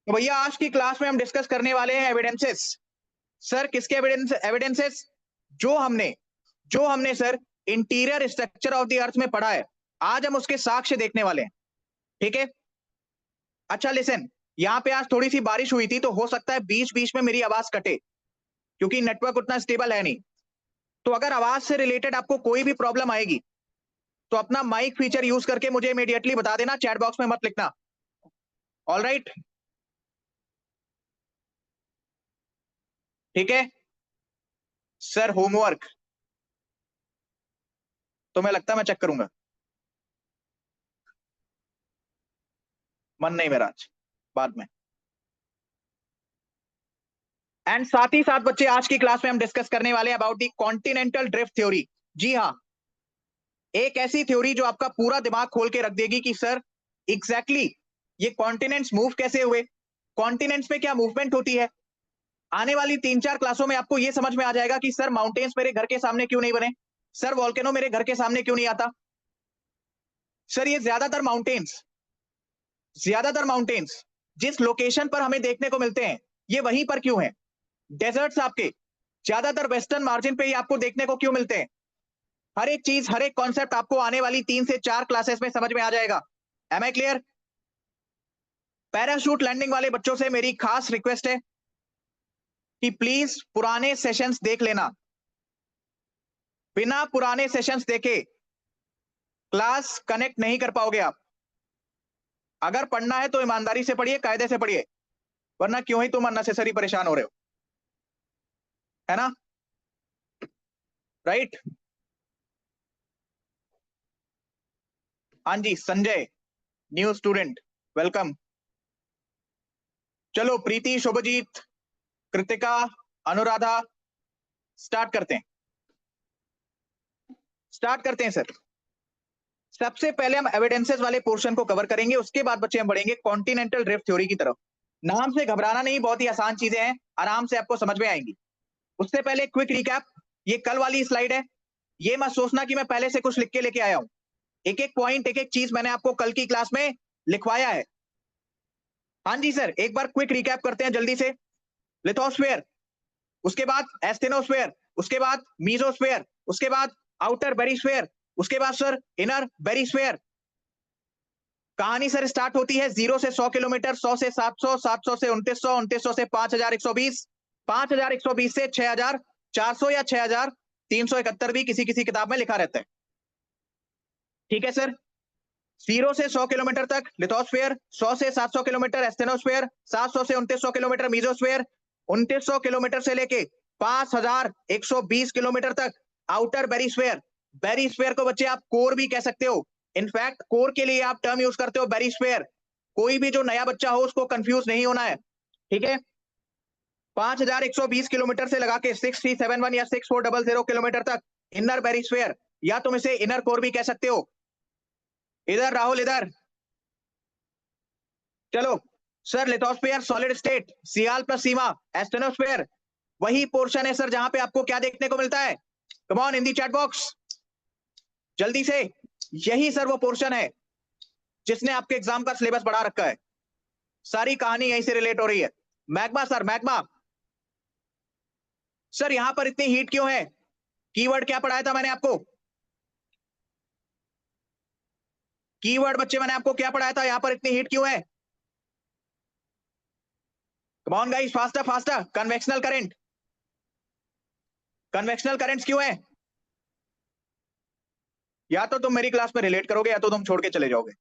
तो भैया आज की क्लास में हम डिस्कस करने वाले हैं एविडेंसेस। सर किसके एविडेंसेस? जो हमने जो हमने sir interior structure of the earth में पढ़ा है, आज हम उसके साक्ष्य देखने वाले हैं। ठीक है, अच्छा लिसन, यहाँ पे आज थोड़ी सी बारिश हुई थी तो हो सकता है बीच बीच में मेरी आवाज कटे, क्योंकि नेटवर्क उतना स्टेबल है नहीं। तो अगर आवाज से रिलेटेड आपको कोई भी प्रॉब्लम आएगी तो अपना माइक फीचर यूज करके मुझे इमीडिएटली बता देना, चैट बॉक्स में मत लिखना। ऑल राइट, ठीक है। सर होमवर्क तो मैं लगता है मैं चेक करूंगा, मन नहीं मेरा आज, बाद में। एंड साथ ही साथ बच्चे आज की क्लास में हम डिस्कस करने वाले हैं about the continental drift theory. जी हाँ, एक ऐसी थ्योरी जो आपका पूरा दिमाग खोल के रख देगी कि सर एग्जैक्टली ये कॉन्टिनेंट्स मूव कैसे हुए, कॉन्टिनेंट्स में क्या मूवमेंट होती है। आने वाली 3-4 क्लासों में आपको ये समझ में आ जाएगा कि सर माउंटेन्स मेरे घर के सामने क्यों नहीं बने, सर वॉल्केनो मेरे घर के सामने क्यों नहीं आता, सर ये ज्यादातर माउंटेन्स जिस लोकेशन पर हमें देखने को मिलते हैं ये वहीं पर क्यों है, डेजर्ट्स आपके ज्यादातर वेस्टर्न मार्जिन पे ही आपको देखने को क्यों मिलते हैं। हर एक चीज, हर एक कॉन्सेप्ट आपको आने वाली 3 से 4 क्लासेस में समझ में आ जाएगा। Am I clear? Parachute landing वाले बच्चों से मेरी खास रिक्वेस्ट है कि प्लीज पुराने सेशंस देख लेना। बिना पुराने सेशंस देखे क्लास कनेक्ट नहीं कर पाओगे आप। अगर पढ़ना है तो ईमानदारी से पढ़िए, कायदे से पढ़िए, वरना क्यों ही तुम अननेसेसरी परेशान हो रहे हो, है ना? राइट? हाँ जी, संजय न्यू स्टूडेंट, वेलकम। चलो प्रीति, शुभजीत, कृतिका, अनुराधा, स्टार्ट करते हैं सर। सबसे पहले हम एविडेंसेस वाले पोर्शन को कवर करेंगे, उसके बाद बच्चे हम बढ़ेंगे कॉन्टिनेंटल ड्रिफ्ट थ्योरी की तरफ। नाम से घबराना नहीं, बहुत ही आसान चीजें हैं, आराम से आपको समझ में आएंगी। उससे पहले क्विक रिकैप, ये कल वाली स्लाइड है, ये मत सोचना कि मैं पहले से कुछ लिख के लेके आया हूं। एक एक पॉइंट, एक एक चीज मैंने आपको कल की क्लास में लिखवाया है। हाँ जी सर, एक बार क्विक रिकैप करते हैं जल्दी से। लिथोस्फेयर, उसके बाद एस्थेनोस्फेयर, उसके बाद मीजोस्फेयर, उसके बाद आउटर बेरिस्फेयर, उसके बाद सर इनर बेरिस्फेयर। कहानी सर स्टार्ट होती है 0 से 100 किलोमीटर, 100 से 700, 700 से 2900, 2900 से 5120, 5120 से 6400 या 6371 भी किसी किसी किताब में लिखा रहता है। ठीक है सर, 0 से 100 किलोमीटर तक लिथोस्फेयर, 100 से 700 किलोमीटर एस्थेनोस्फेयर, 700 से 2900 किलोमीटर मीजोस्फेयर, 2900 किलोमीटर से लेके 5120 किलोमीटर तक आउटर बेरिस्फेयर। बेरिस्फेयर को बच्चे आप कोर भी कह सकते हो, इनफैक्ट कोर के लिए आप टर्म यूज करते हो बेरिस्फेयर। कोई भी जो नया बच्चा हो उसको कंफ्यूज नहीं होना है, ठीक है। 5120 किलोमीटर से लगा के 6371 या 6400 किलोमीटर तक इनर बेरिस्फेयर, या तुम इसे इनर कोर भी कह सकते हो। इधर राहुल, इधर चलो। सर लिथोस्फेयर सॉलिड स्टेट, सियाल प्लस सीमा, एस्टेनोस्फेयर वही पोर्शन है सर जहां पे आपको क्या देखने को मिलता है, come on in the chat box जल्दी से। यही सर वो पोर्शन है जिसने आपके एग्जाम का सिलेबस बढ़ा रखा है, सारी कहानी यहीं से रिलेट हो रही है। मैग्मा सर, मैग्मा सर, यहां पर इतनी हीट क्यों है? कीवर्ड क्या पढ़ाया था मैंने आपको? कीवर्ड बच्चे मैंने आपको क्या पढ़ाया था, यहां पर इतनी हीट क्यों है? Come on guys, faster faster. Convectional current, convectional currents क्यों है? या तो तुम मेरी क्लास में रिलेट करोगे या तो तुम छोड़ के चले जाओगे।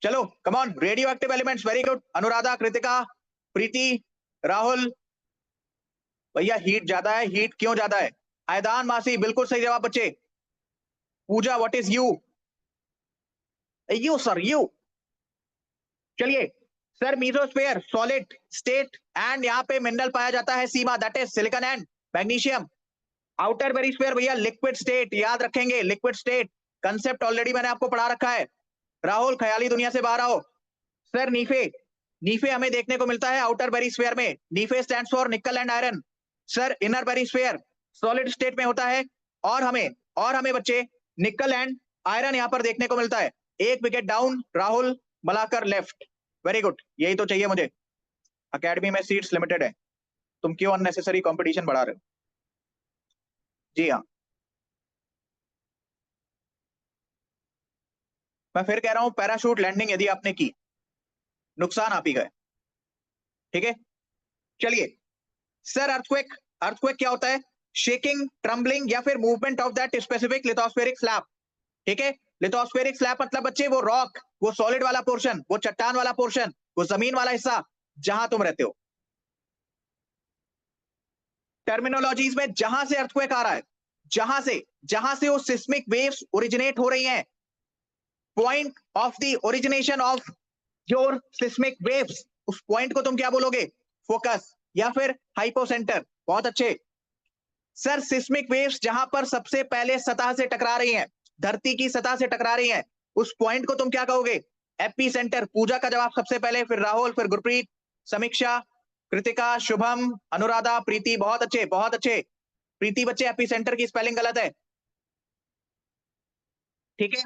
चलो come on, radioactive elements, very good. Anuradha, Krittika, Preeti, Rahul. भैया हीट ज्यादा है, हीट क्यों ज्यादा है? आयदान मासी, बिल्कुल सही जवाब बच्चे। Pooja, what is you? You sir, you. चलिए sir, mesosphere solid state and यहाँ पे मिनरल पाया जाता है Seema, that is silicon and magnesium. Outer barysphere भैया लिक्विड स्टेट, याद रखेंगे लिक्विड स्टेट, कंसेप्ट ऑलरेडी मैंने आपको पढ़ा रखा है। राहुल ख्याली दुनिया से बाहर आओ। सर नीफे, नीफे हमें देखने को मिलता है आउटर बेरिस्फीयर में, NiFe stands for nickel and iron. Sir inner barysphere solid state में होता है, और हमें बच्चे निकल एंड आयरन यहां पर देखने को मिलता है। एक विकेट डाउन राहुल, मलाकर लेफ्ट। वेरी गुड, यही तो चाहिए मुझे। एकेडमी में सीट्स लिमिटेड है, तुम क्यों अननेसेसरी कंपटीशन बढ़ा रहे हो? जी हाँ, मैं फिर कह रहा हूं, पैराशूट लैंडिंग यदि आपने की, नुकसान आप ही गए। ठीक है, चलिए सर। अर्थक्वेक, अर्थक्वेक क्या होता है? शेकिंग, ट्रम्बलिंग या फिर movement of that specific lithospheric slab. ठीक है, लिथोस्फेरिक स्लैब मतलब बच्चे वो रॉक, वो सॉलिड वाला पोर्शन, वो चट्टान वाला पोर्शन, वो जमीन वाला हिस्सा जहां तुम रहते हो। टर्मिनोलॉजीज में जहां से अर्थक्वेक आ रहा है, जहां से वो सिस्मिक वेव्स ओरिजिनेट हो रही हैं, point of the origination of your seismic waves, उस पॉइंट को तुम क्या बोलोगे? फोकस या फिर हाइपोसेंटर। बहुत अच्छे सर। सिस्मिक वेव्स जहां पर सबसे पहले सतह से टकरा रही हैं, धरती की सतह से टकरा रही हैं, उस पॉइंट को तुम क्या कहोगे? AP centre. पूजा का जवाब सबसे पहले, फिर राहुल, फिर गुरप्रीत, समीक्षा, कृतिका, शुभम, अनुराधा, प्रीति। बहुत अच्छे, बहुत अच्छे। प्रीति बच्चे, एपी सेंटर की स्पेलिंग गलत है। ठीक है,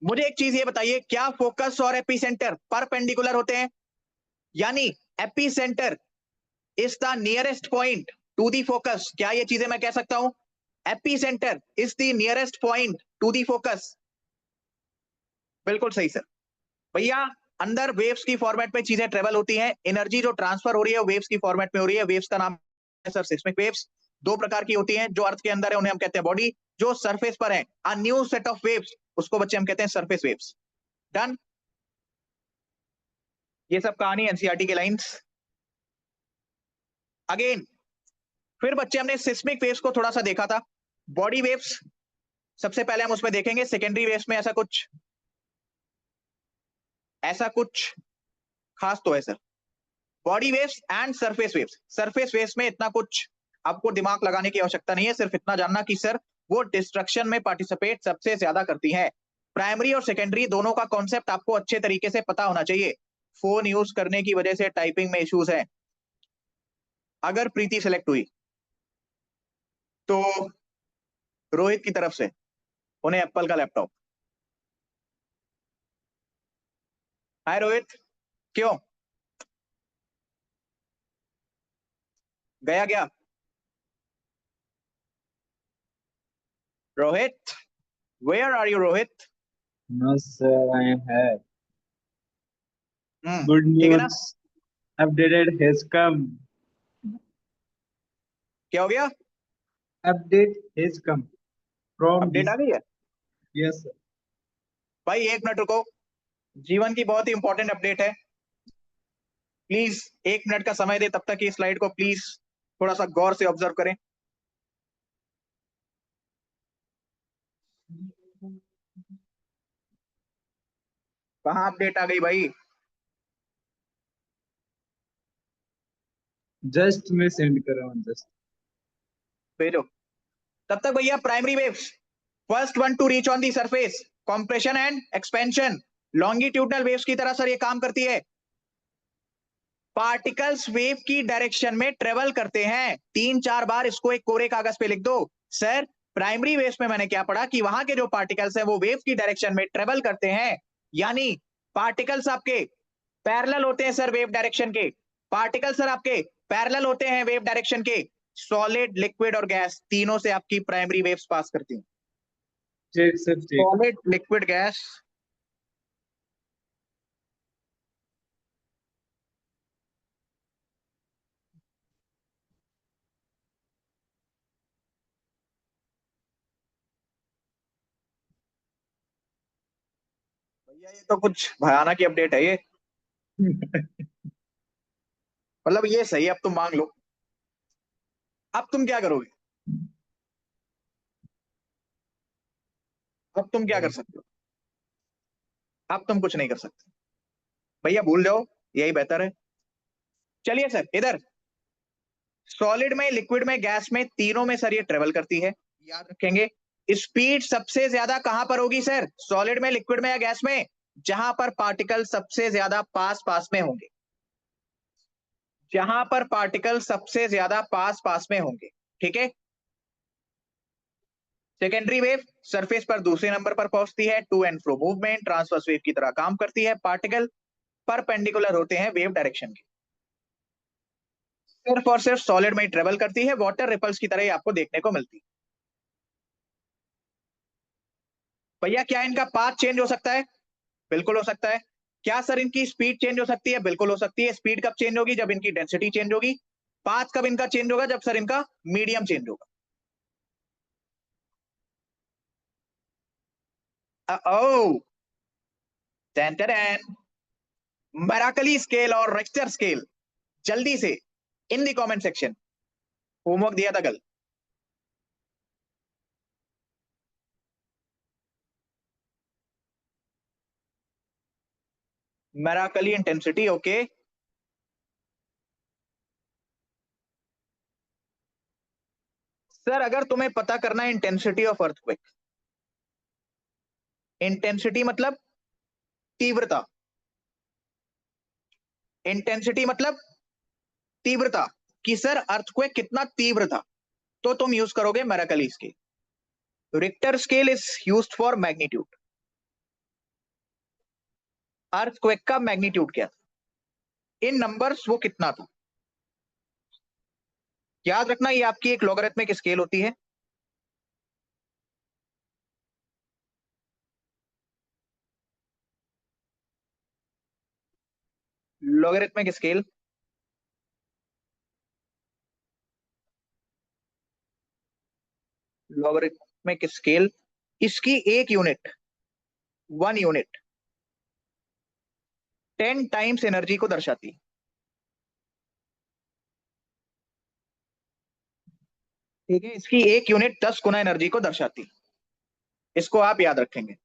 मुझे एक चीज ये बताइए, क्या फोकस और एपीसेंटर परपेंडिकुलर होते हैं? यानी epicentre is the nearest point to the focus, क्या ये चीजें मैं कह सकता हूं? Epicentre is the nearest point to the focus. बिल्कुल सही सर। भैया, अंदर वेव्स की फॉर्मेट में चीजें ट्रेवल होती हैं, एनर्जी जो ट्रांसफर हो रही है वो वेव्स की फॉर्मेट में हो रही है। वेव्स का नाम है सर सिस्मिक वेव्स। दो प्रकार की होती हैं, जो अर्थ के अंदर है उन्हें हम कहते हैं बॉडी, जो सरफेस पर है a new set of waves, उसको बच्चे हम कहते हैं सरफेस वेव्स। डन। ये सब कहानी एनसीईआरटी के लाइंस। अगेन, फिर बच्चे हमने सिस्मिक वेव्स को थोड़ा सा देखा था। बॉडी वेव्स सबसे पहले हम उसमें देखेंगे। सेकेंडरी वेव्स में ऐसा कुछ खास तो है sir. Body waves and surface waves. Surface waves में इतना कुछ आपको दिमाग लगाने की आवश्यकता नहीं है, सिर्फ इतना जानना कि सर वो डिस्ट्रक्शन में पार्टिसिपेट सबसे ज्यादा करती हैं। प्राइमरी और सेकेंडरी दोनों का कॉन्सेप्ट आपको अच्छे तरीके से पता होना चाहिए। फोन यूज करने की वजह से टाइपिंग में इश्यूज है। अगर प्रीति सेलेक्ट हुई तो रोहित की तरफ से उन्हें एप्पल का लैपटॉप। हाय रोहित, क्यों गया क्या? Rohit, where are you Rohit? No, sir, I am here. Hmm, Good ठीक है ना? news. Updated has come. क्या हो गया? Update has come from update this. आ गई है? Yes, sir. भाई एक मिनट रुको, जीवन की बहुत ही इंपॉर्टेंट अपडेट है। प्लीज एक मिनट का समय दे, तब तक ये स्लाइड को प्लीज थोड़ा सा गौर से ऑब्जर्व करें। कहाँ अपडेट आ गई भाई? Just मैं send कर रहा हूँ just. भेजो। तब तक भैया, primary waves, first one two reach on the surface, compression and expansion. Longitudinal waves की तरह सर ये काम करती है। पार्टिकल्स वेव की डायरेक्शन में ट्रेवल करते हैं। 3-4 बार इसको एक कोरे कागज पे लिख दो। सर प्राइमरी वेव्स में मैंने क्या पढ़ा कि वहां के जो पार्टिकल्स हैं वो वेव की डायरेक्शन में ट्रेवल करते हैं, यानी पार्टिकल्स आपके पैरेलल होते हैं सर वेव डायरेक्शन के। पार्टिकल सर आपके पैरेलल होते हैं वेव डायरेक्शन के। सॉलिड, लिक्विड और गैस, तीनों से आपकी प्राइमरी वेव्स पास करती हैं। Check, sir, check. Solid, liquid, gas. भैया ये तो कुछ भयानक ही अपडेट है ये। मतलब ये सही, अब तुम मांग लो। अब तुम क्या करोगे? अब तुम क्या कर सकते हो? अब तुम कुछ नहीं कर सकते भैया, भूल जाओ, यही बेहतर है। चलिए सर, इधर सॉलिड में, लिक्विड में, गैस में, तीनों में सर ये ट्रेवल करती है। याद रखेंगे, स्पीड सबसे ज्यादा कहां पर होगी सर? सॉलिड में, लिक्विड में या गैस में? जहां पर पार्टिकल सबसे ज्यादा पास पास में होंगे। जहां पर पार्टिकल सबसे ज्यादा पास पास में होंगे। ठीक है, सेकेंडरी वेव सरफेस पर दूसरे नंबर पर पहुंचती है, to and fro movement transverse wave की तरह काम करती है, पार्टिकल परपेंडिकुलर होते हैं वेव डायरेक्शन के, सिर्फ और सिर्फ सॉलिड में ट्रेवल करती है, वाटर रिपल्स की तरह ही आपको देखने को मिलती है। भैया क्या इनका पाथ चेंज हो सकता है? बिल्कुल हो सकता है। क्या सर इनकी स्पीड चेंज हो सकती है? बिल्कुल हो सकती है। स्पीड कब चेंज होगी? जब इनकी डेंसिटी चेंज होगी। पाथ कब इनका चेंज होगा? जब सर इनका मीडियम चेंज होगा। ओ मेराकली स्केल और रिक्टर स्केल, जल्दी से इन दी कमेंट सेक्शन। होमवर्क दिया था कल। मेराकली इंटेंसिटी, ओके। सर अगर तुम्हें पता करना है इंटेंसिटी ऑफ अर्थक्वेक, इंटेंसिटी मतलब तीव्रता, इंटेंसिटी मतलब तीव्रता कि सर अर्थक्वेक कितना तीव्र था, तो तुम यूज करोगे Mercalli scale. Richter scale is used for magnitude. Earthquake का मैग्नीट्यूड क्या था, इन नंबर्स वो कितना था। याद रखना ये आपकी एक लॉगरिथमिक स्केल होती है। लॉगरिथमिक स्केल, लॉगरिथमिक स्केल, इसकी एक unit, one unit 10 times energy को दर्शाती है। ठीक है, इसकी एक यूनिट 10 गुना एनर्जी को दर्शाती है। इसको आप याद रखेंगे।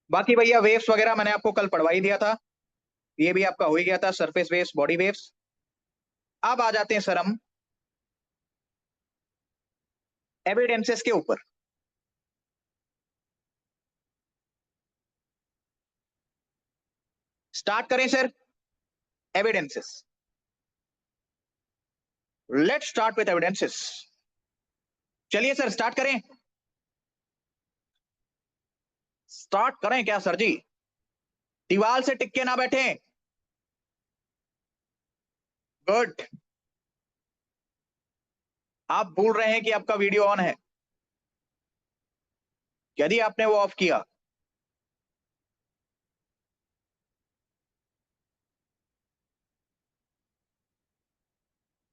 बाकी भैया वेव्स वगैरह मैंने आपको कल पढ़वा ही दिया था, ये भी आपका हो ही गया था, सरफेस वेव्स, बॉडी वेव्स। अब आ जाते हैं सर हम एविडेंसेस के ऊपर। स्टार्ट करें sir evidences. Let's start with evidences. चलिए सर स्टार्ट करें। स्टार्ट करें क्या सर जी? दीवार से टिक के ना बैठे। गुड। आप बोल रहे हैं कि आपका वीडियो ऑन है, यदि आपने वो ऑफ किया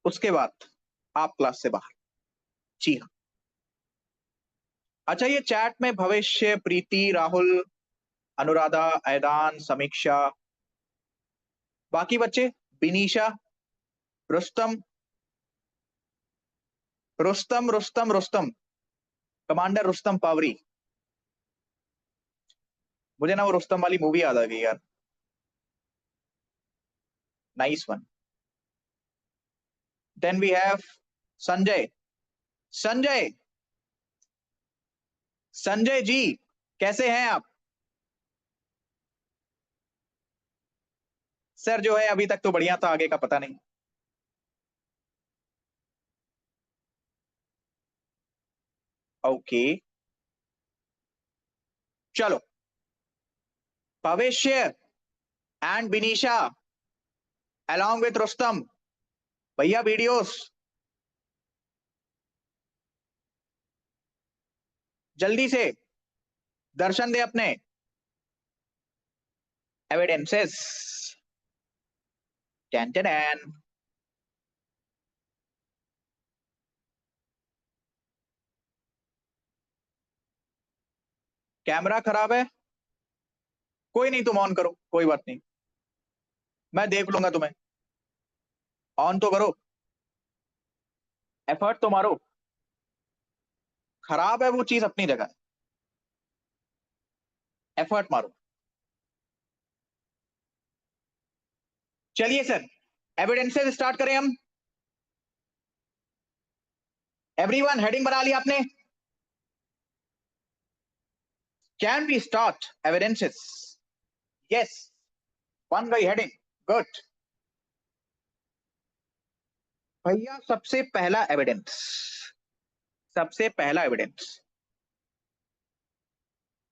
उसके बाद आप क्लास से बाहर। जी हाँ। अच्छा, ये चैट में भविष्य, प्रीति, राहुल, अनुराधा, ऐदान, समीक्षा, बाकी बच्चे, बिनीशा, रुस्तम, रुस्तम रुस्तम रुस्तम, कमांडर रुस्तम पावरी। मुझे ना वो रुस्तम वाली मूवी याद आ गई यार। Nice one. Then we have Sanjay. Sanjay, Sanjay ji कैसे हैं आप? सर जो है अभी तक तो बढ़िया था, आगे का पता नहीं। ओके चलो, भविष्य एंड बिनीशा along with रुस्तम, भैया वीडियोस जल्दी से दर्शन दे अपने एविडेंसेस। Ten ten. कैमरा खराब है, कोई नहीं, तुम ऑन करो, कोई बात नहीं, मैं देख लूंगा तुम्हें। ऑन तो करो, एफर्ट तो मारो। खराब है वो चीज अपनी जगह, एफर्ट मारो। चलिए सर एविडेंसेस स्टार्ट करें हम। एवरीवन हेडिंग बना लिया आपने? Can we start evidences? Yes, बन गई हेडिंग। गुड। भैया सबसे पहला एविडेंस, सबसे पहला evidence,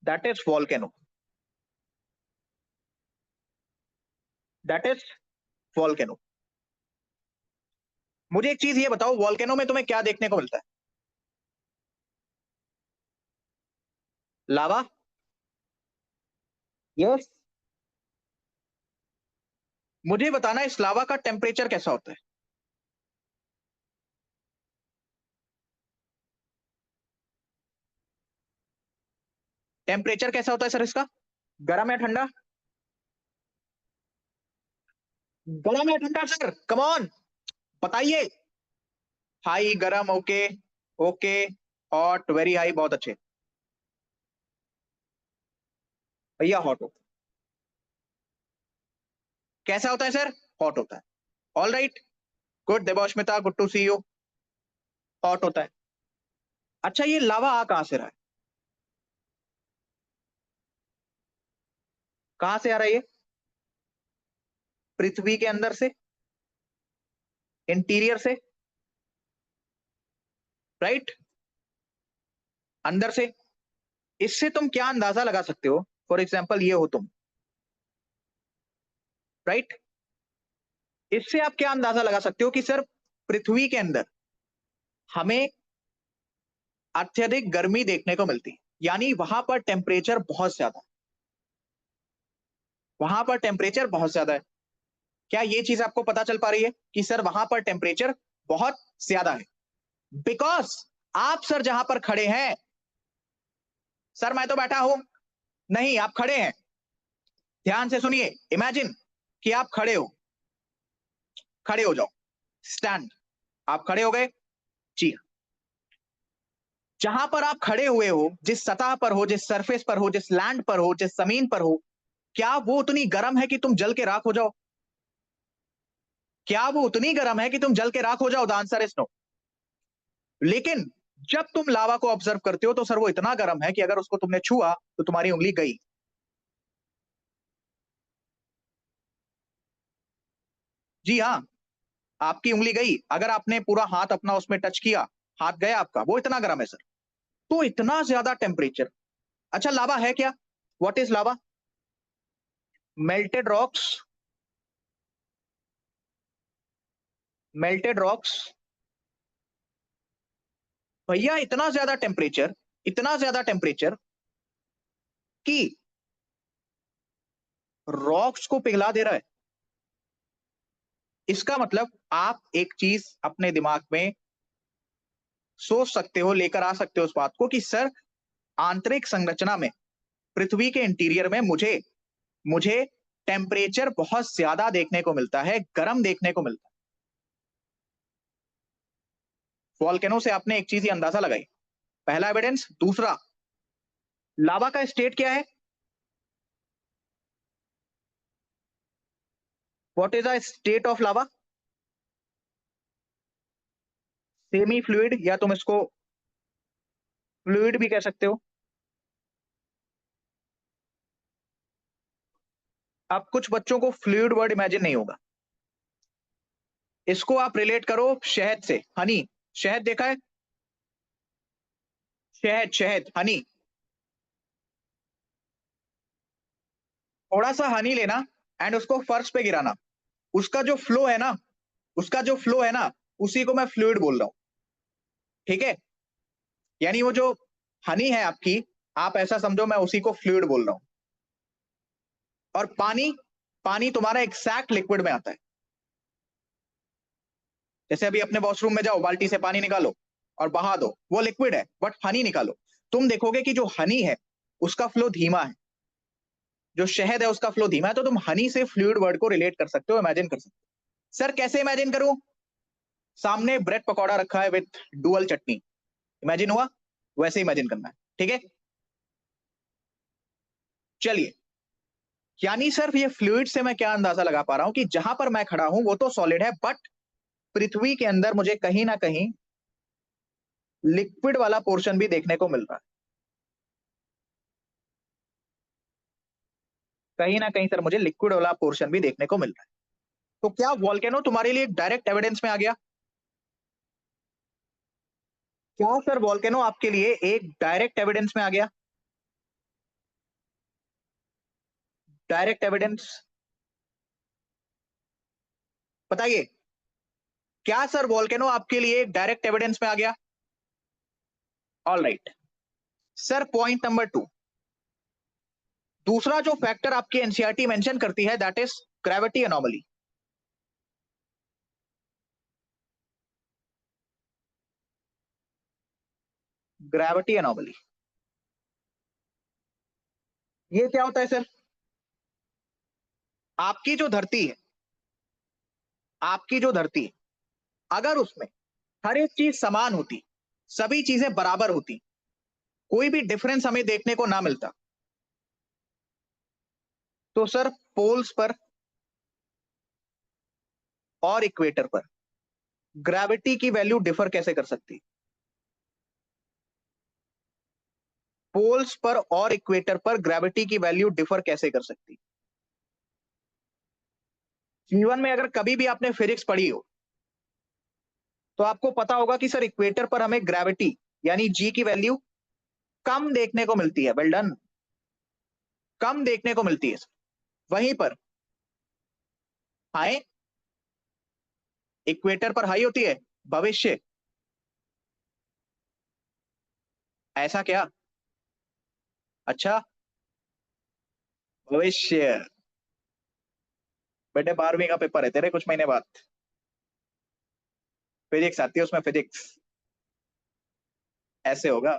that is volcano, that is volcano. मुझे एक चीज ये बताओ, वॉल्केनो में तुम्हें क्या देखने को मिलता है? लावा? यस। मुझे बताना इस लावा का टेम्परेचर कैसा होता है? टेम्परेचर कैसा होता है सर इसका? गर्म या ठंडा? गर्म या ठंडा सर, कम ऑन बताइए। हाई, गर्म, okay, okay, hot, very high, बहुत अच्छे भैया, हॉट होता है। कैसा होता है सर? हॉट होता है। All right, good Devasmita, good to see you. Hot होता है। अच्छा, ये लावा आ कहां से रहा है? कहां से आ रहा है ये? पृथ्वी के अंदर से, इंटीरियर से, राइट, अंदर से। इससे तुम क्या अंदाजा लगा सकते हो? फॉर एग्जाम्पल ये हो तुम, राइट, इससे आप क्या अंदाजा लगा सकते हो कि सर पृथ्वी के अंदर हमें अत्यधिक गर्मी देखने को मिलती है, यानी वहां पर टेम्परेचर बहुत ज्यादा है, वहां पर टेम्परेचर बहुत ज्यादा है। क्या ये चीज आपको पता चल पा रही है कि सर वहां पर टेम्परेचर बहुत ज्यादा है? बिकॉज आप सर जहां पर खड़े हैं, सर मैं तो बैठा हूं, नहीं आप खड़े हैं, ध्यान से सुनिए, इमेजिन कि आप खड़े हो, खड़े हो जाओ, स्टैंड, आप खड़े हो गए जी। जहां पर आप खड़े हुए हो, जिस सतह पर हो, जिस सरफेस पर हो, जिस लैंड पर हो, जिस जमीन पर हो, क्या वो उतनी गर्म है कि तुम जल के राख हो जाओ? क्या वो उतनी गर्म है कि तुम जल के राख हो जाओ? The answer is no. लेकिन जब तुम लावा को ऑब्जर्व करते हो तो सर वो इतना गर्म है कि अगर उसको तुमने छुआ तो तुम्हारी उंगली गई। जी हाँ, आपकी उंगली गई, अगर आपने पूरा हाथ अपना उसमें टच किया, हाथ गया आपका, वो इतना गर्म है सर। तो इतना ज्यादा टेम्परेचर। अच्छा, लावा है क्या? What is lava? Melted rocks, melted rocks. भैया इतना ज्यादा टेम्परेचर, इतना ज्यादा टेम्परेचर कि रॉक्स को पिघला दे रहा है। इसका मतलब आप एक चीज अपने दिमाग में सोच सकते हो, लेकर आ सकते हो उस बात को कि सर आंतरिक संरचना में, पृथ्वी के इंटीरियर में मुझे मुझे टेम्परेचर बहुत ज्यादा देखने को मिलता है, गर्म देखने को मिलता है। वॉल्केनो से आपने एक चीज ही अंदाजा लगाई, पहला एविडेंस। दूसरा, लावा का स्टेट क्या है? What is the state of lava? Semi fluid, या तुम इसको फ्लूइड भी कह सकते हो। अब कुछ बच्चों को फ्लूइड वर्ड इमेजिन नहीं होगा, इसको आप रिलेट करो शहद से, हनी। शहद देखा है? शहद, शहद, हनी। थोड़ा सा हनी लेना एंड उसको फर्श पे गिराना, उसका जो फ्लो है ना, उसका जो फ्लो है ना, उसी को मैं फ्लूइड बोल रहा हूं। ठीक है, यानी वो जो हनी है आपकी, आप ऐसा समझो मैं उसी को फ्लूइड बोल रहा हूं। और पानी, पानी तुम्हारा एग्जैक्ट लिक्विड में आता है। जैसे अभी अपने वॉशरूम में जाओ, बाल्टी से पानी निकालो और बहा दो, वो लिक्विड है, बट हनी निकालो, तुम देखोगे कि जो हनी है उसका फ्लो धीमा है, जो शहद है उसका फ्लो धीमा है। तो तुम हनी से फ्लूइड वर्ड को रिलेट कर सकते हो, इमेजिन कर सकते हो। सर कैसे इमेजिन करूं? सामने ब्रेड पकौड़ा रखा है विथ डुअल चटनी, इमेजिन हुआ? वैसे इमेजिन करना है, ठीक है। चलिए, यानी सर ये फ्लूइड से मैं क्या अंदाजा लगा पा रहा हूं कि जहां पर मैं खड़ा हूं वो तो सॉलिड है, बट पृथ्वी के अंदर मुझे कहीं ना कहीं लिक्विड वाला पोर्शन भी देखने को मिल रहा है। कहीं ना कहीं सर मुझे लिक्विड वाला पोर्शन भी देखने को मिल रहा है। तो क्या वॉल्केनो तुम्हारे लिए डायरेक्ट एविडेंस में आ गया? क्या सर वोल्केनो आपके लिए एक डायरेक्ट एविडेंस में आ गया? डायरेक्ट एविडेंस बताइए, क्या सर वोल्केनो आपके लिए एक डायरेक्ट एविडेंस में आ गया? All right sir, point number 2, दूसरा जो फैक्टर आपकी एनसीईआरटी मेंशन करती है that is gravity anomaly. Gravity anomaly ये क्या होता है सर? आपकी जो धरती है, आपकी जो धरती है, अगर उसमें हर एक चीज समान होती, सभी चीजें बराबर होती, कोई भी डिफरेंस हमें देखने को ना मिलता, तो सर पोल्स पर और इक्वेटर पर ग्रेविटी की वैल्यू डिफर कैसे कर सकती? पोल्स पर और इक्वेटर पर ग्रेविटी की वैल्यू डिफर कैसे कर सकती? जीवन में अगर कभी भी आपने फिजिक्स पढ़ी हो तो आपको पता होगा कि सर इक्वेटर पर हमें ग्रेविटी यानी जी की वैल्यू कम देखने को मिलती है। वेल डन, कम देखने को मिलती है। वहीं पर हाई, इक्वेटर पर हाई होती है। भविष्य, ऐसा क्या? अच्छा, भविष्य बेटे 12वीं का पेपर है तेरे कुछ महीने बाद, फिजिक्स आती है उसमें, फिजिक्स ऐसे होगा।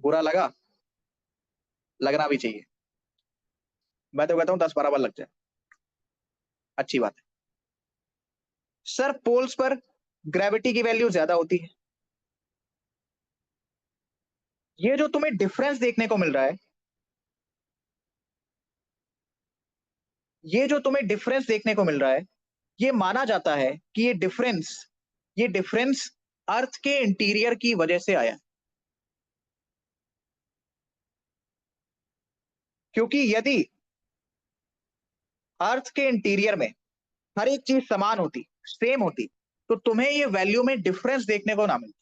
बुरा लगा? लगना भी चाहिए। मैं तो कहता हूँ 10-12 बार लग जाए, अच्छी बात है। सर पोल्स पर ग्रेविटी की वैल्यू ज्यादा होती है। ये जो तुम्हें डिफरेंस देखने को मिल रहा है, ये जो तुम्हें डिफरेंस देखने को मिल रहा है, ये माना जाता है कि ये डिफरेंस अर्थ के इंटीरियर की वजह से आया। क्योंकि यदि अर्थ के इंटीरियर में हर एक चीज समान होती, सेम होती, तो तुम्हें ये वैल्यू में डिफरेंस देखने को ना मिलता।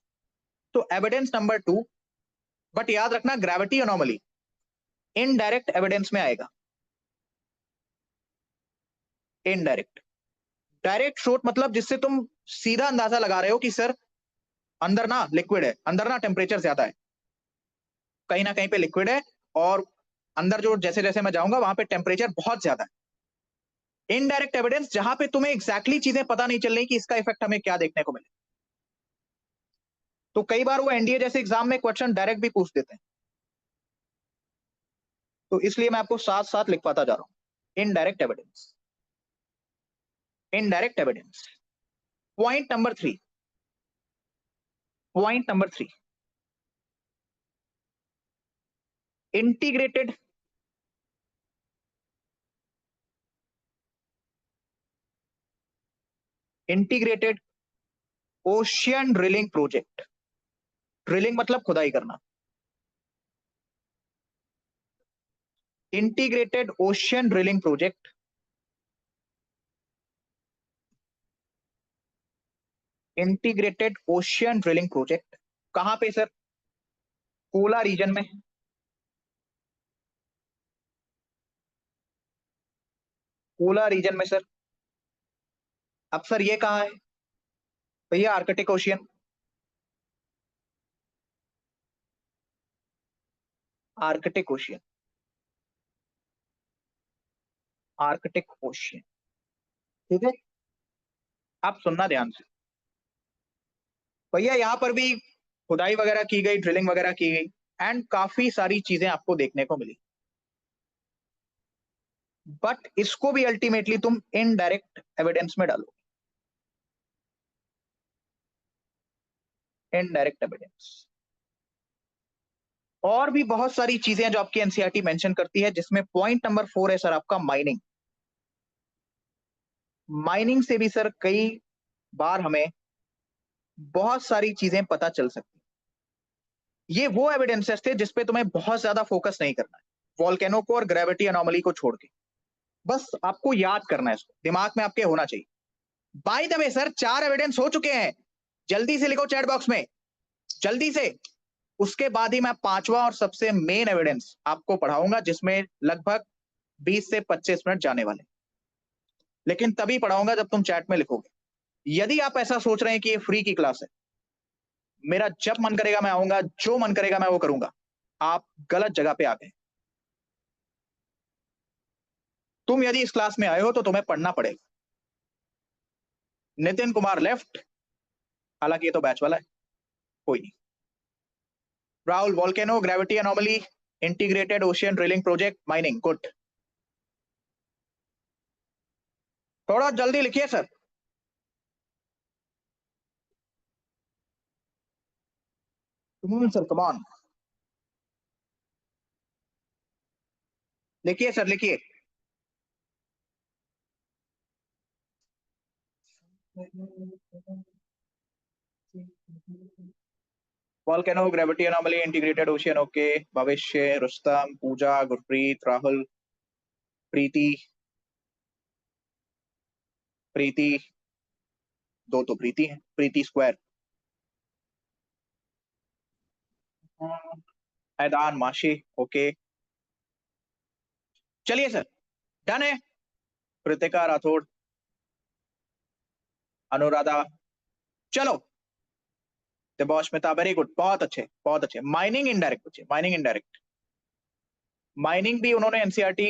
तो एविडेंस नंबर 2, बट याद रखना ग्रेविटी एनोमली इनडायरेक्ट एविडेंस में आएगा। इनडायरेक्ट, डायरेक्ट स्रोत मतलब जिससे तुम सीधा अंदाजा लगा रहे हो कि सर अंदर ना लिक्विड है, अंदर ना टेम्परेचर ज्यादा है, कहीं ना कहीं पे लिक्विड है, और अंदर जो जैसे जैसे मैं जाऊंगा वहां पे टेम्परेचर बहुत ज्यादा है। इनडायरेक्ट एविडेंस जहां पे तुम्हें एग्जैक्टली चीजें पता नहीं चल रही कि इसका इफेक्ट हमें क्या देखने को मिले। तो कई बार वो एनडीए जैसे एग्जाम में क्वेश्चन डायरेक्ट भी पूछ देते हैं, तो इसलिए मैं आपको साथ साथ लिखवाता जा रहा हूं। Indirect evidence, indirect evidence. Point number 3, point number 3, integrated integrated ocean drilling project. Drilling मतलब खुदाई करना। Integrated ocean drilling project, integrated ocean drilling project कहां पे सर? कोला रीजन में। कोला रीजन में सर। अब सर ये कहां है? भैया Arctic ocean, Arctic ocean, Arctic ocean. ठीक है, आप सुनना ध्यान से। भैया यहां पर भी खुदाई वगैरह की गई, ड्रिलिंग वगैरह की गई, एंड काफी सारी चीजें आपको देखने को मिली, बट इसको भी अल्टीमेटली तुम इनडायरेक्ट एविडेंस में डालो। Indirect evidence. और भी बहुत सारी चीजें हैं जो आपकी एनसीईआरटी मेंशन करती है, जिसमें पॉइंट नंबर 4 है सर आपका माइनिंग। माइनिंग से भी सर कई बार हमें बहुत सारी चीजें पता चल सकती। ये वो एविडेंसेस थे जिसपे तुम्हें बहुत ज्यादा फोकस नहीं करना है, वॉल्केनो को और ग्रेविटी एनोमली को छोड़ के। बस आपको याद करना है, इसको दिमाग में आपके होना चाहिए। By the way sir 4 evidence हो चुके हैं, जल्दी से लिखो चैट बॉक्स में, जल्दी से। उसके बाद ही मैं पांचवा और सबसे मेन एविडेंस आपको पढ़ाऊंगा, जिसमें लगभग 20 से 25 मिनट जाने वाले, लेकिन तभी पढ़ाऊंगा जब तुम चैट में लिखोगे। यदि आप ऐसा सोच रहे हैं कि ये फ्री की क्लास है, मेरा जब मन करेगा मैं आऊंगा, जो मन करेगा मैं वो करूंगा, आप गलत जगह पे आ गए। तुम यदि इस क्लास में आए हो तो तुम्हें पढ़ना पड़ेगा। नितिन कुमार लेफ्ट, हालांकि ये तो बैच वाला है, कोई नहीं। Rahul volcano, gravity anomaly, integrated ocean drilling project, mining, good. थोड़ा जल्दी लिखिए सर। सर कमान, लिखिए सर, लिखिए। Volcano, gravity anomaly, integrated ocean, okay. भविष्य, रुस्तम, पूजा, गुरप्रीत, राहुल, प्रीति, प्रीति, दो तो प्रीति है, प्रीति स्क्वायर, हैदान, माशी, ओके। चलिए सर, डन है। कृतिका राठौड़, अनुराधा, चलो। देबोस्मिता, वेरी गुड, बहुत अच्छे, बहुत अच्छे। माइनिंग इनडायरेक्ट बच्चे, माइनिंग इनडायरेक्ट। माइनिंग भी उन्होंने एनसीईआरटी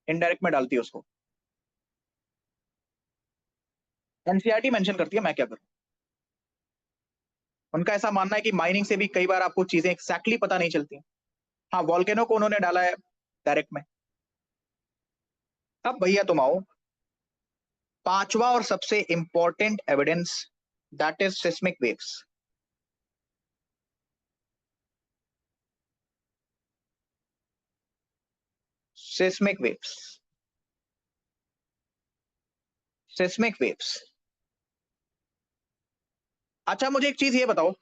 इनडायरेक्ट में डालती है उसको, एनसीईआरटी मेंशन करती है, मैं क्या करूं। उनका ऐसा मानना है कि माइनिंग से भी कई बार आपको चीजें एक्जैक्टली पता नहीं चलती। हाँ, वॉल्केनो को उन्होंने डाला है डायरेक्ट में। अब भैया तुम आओ, पांचवा और सबसे important evidence, that is seismic waves. Seismic waves, seismic waves. अच्छा, मुझे एक चीज ये बताओ,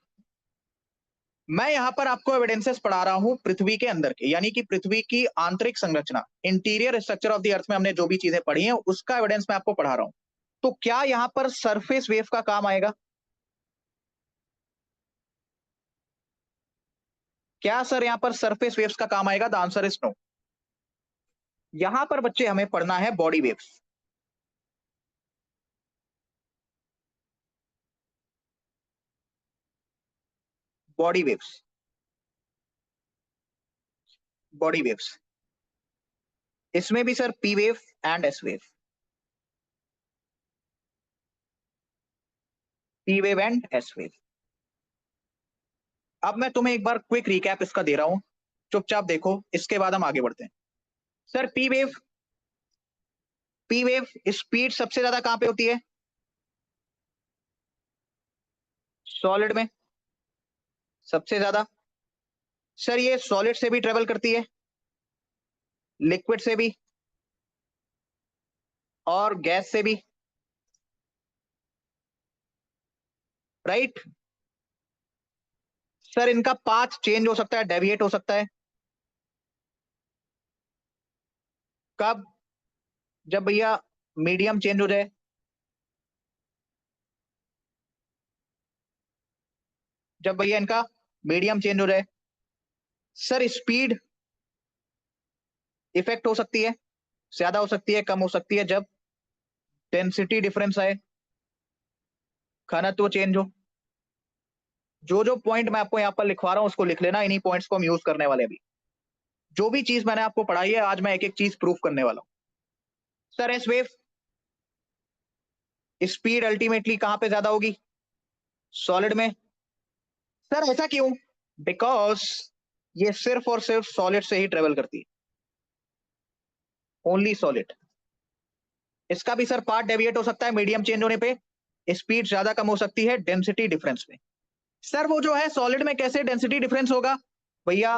मैं यहां पर आपको एविडेंसेस पढ़ा रहा हूं पृथ्वी के अंदर के, यानी कि पृथ्वी की आंतरिक संरचना, interior structure of the earth में हमने जो भी चीजें पढ़ी हैं उसका एविडेंस मैं आपको पढ़ा रहा हूं। तो क्या यहां पर सरफेस वेव का काम आएगा? क्या सर यहां पर सरफेस वेव्स का काम आएगा? The answer is no. यहां पर बच्चे हमें पढ़ना है body waves. Body waves, body waves. इसमें भी sir P wave and S wave, P wave and S wave. अब मैं तुम्हें एक बार क्विक रिकैप इसका दे रहा हूं, चुपचाप देखो, इसके बाद हम आगे बढ़ते हैं। Sir P wave, P wave speed सबसे ज्यादा कहां पे होती है? सॉलिड में सबसे ज्यादा। सर ये सॉलिड से भी ट्रेवल करती है, लिक्विड से भी, और गैस से भी, राइट। सर इनका पाथ चेंज हो सकता है, डेविएट हो सकता है। कब? जब भैया मीडियम चेंज हो जाए, जब भैया इनका मीडियम चेंज हो जाए। सर स्पीड इफेक्ट हो सकती है, ज्यादा हो सकती है, कम हो सकती है, जब डेंसिटी डिफरेंस आए, घनत्व चेंज हो। जो जो पॉइंट मैं आपको यहाँ पर लिखवा रहा हूँ उसको लिख लेना, इन्हीं पॉइंट्स को हम यूज करने वाले हैं अभी। जो भी चीज मैंने आपको पढ़ाई है आज मैं एक एक चीज प्रूफ करने वाला हूँ। Sir S wave speed ultimately कहां पे ज्यादा होगी? सॉलिड में। सर ऐसा क्यों? बिकॉज ये सिर्फ और सिर्फ सॉलिड से ही ट्रेवल करती है, ओनली सॉलिड। इसका भी सर पार्ट डेविएट हो सकता है मीडियम चेंज होने पे, स्पीड ज्यादा कम हो सकती है डेंसिटी डिफरेंस में। सर वो जो है सॉलिड में कैसे डेंसिटी डिफरेंस होगा? भैया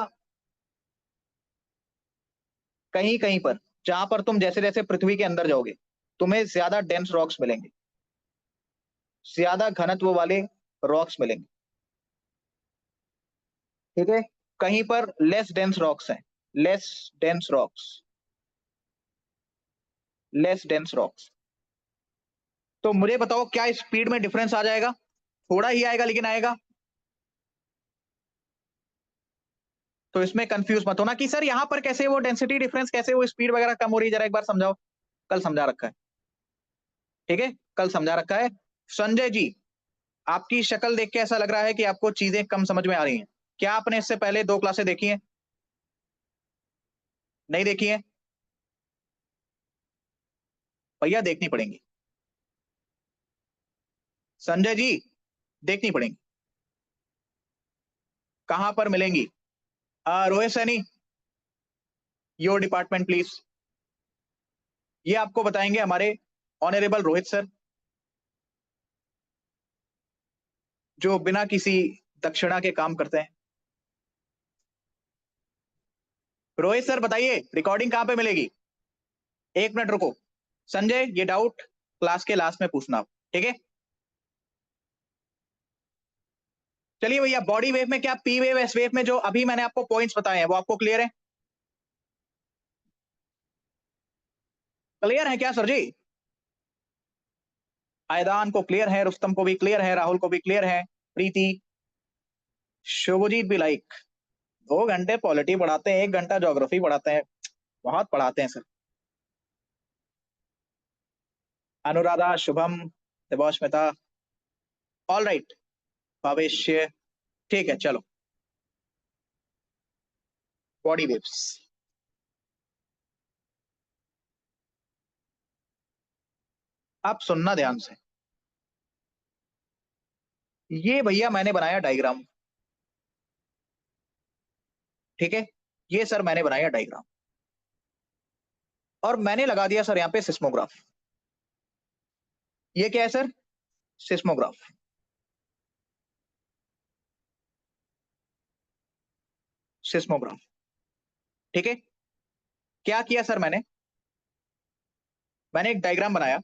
कहीं कहीं पर, जहां पर तुम जैसे जैसे पृथ्वी के अंदर जाओगे तुम्हें ज्यादा डेंस रॉक्स मिलेंगे, ज्यादा घनत्व वाले रॉक्स मिलेंगे, ठीक है। कहीं पर लेस डेंस रॉक्स हैं, less dense rocks, less dense rocks. तो मुझे बताओ क्या स्पीड में डिफरेंस आ जाएगा? थोड़ा ही आएगा लेकिन आएगा। तो इसमें कंफ्यूज मत होना कि सर यहाँ पर कैसे वो डेंसिटी डिफरेंस, कैसे वो स्पीड वगैरह कम हो रही है, जरा एक बार समझाओ। कल समझा रखा है, ठीक है, कल समझा रखा है। संजय जी, आपकी शक्ल देख के ऐसा लग रहा है कि आपको चीजें कम समझ में आ रही हैं। क्या आपने इससे पहले 2 क्लासें देखी हैं? नहीं देखी हैं? भैया देखनी पड़ेंगी। संजय जी, देखनी पड़ेंगी। कहां पर मिलेंगी? Rohit Saini, your department please. ये आपको बताएंगे हमारे ऑनरेबल रोहित सर, जो बिना किसी दक्षिणा के काम करते हैं। रोहित सर बताइए, रिकॉर्डिंग कहां पे मिलेगी? 1 मिनट रुको। संजय, ये डाउट क्लास के लास्ट में पूछना आप, ठीक है? चलिए भैया, बॉडी वेव में क्या पी वेव एस वेव में जो अभी मैंने आपको पॉइंट्स बताए हैं वो आपको क्लियर है? क्लियर है क्या सर जी? आयदान को क्लियर है, रुस्तम को भी क्लियर है, राहुल को भी क्लियर है, प्रीति, शुभजीत भी लाइक। 2 घंटे पॉलिटी पढ़ाते हैं, 1 घंटा ज्योग्राफी पढ़ाते हैं, बहुत पढ़ाते हैं sir. Anuradha, Shubham, Debosmita, all right, Bhavishya, ठीक है चलो। बॉडी वेव्स, आप सुनना ध्यान से। ये भैया मैंने बनाया डायग्राम, ठीक है, ये सर मैंने बनाया डायग्राम, और मैंने लगा दिया सर यहाँ पे सिस्मोग्राफ। ये क्या है सर? सिस्मोग्राफ, सिस्मोग्राफ, ठीक है। क्या किया सर मैंने एक डायग्राम बनाया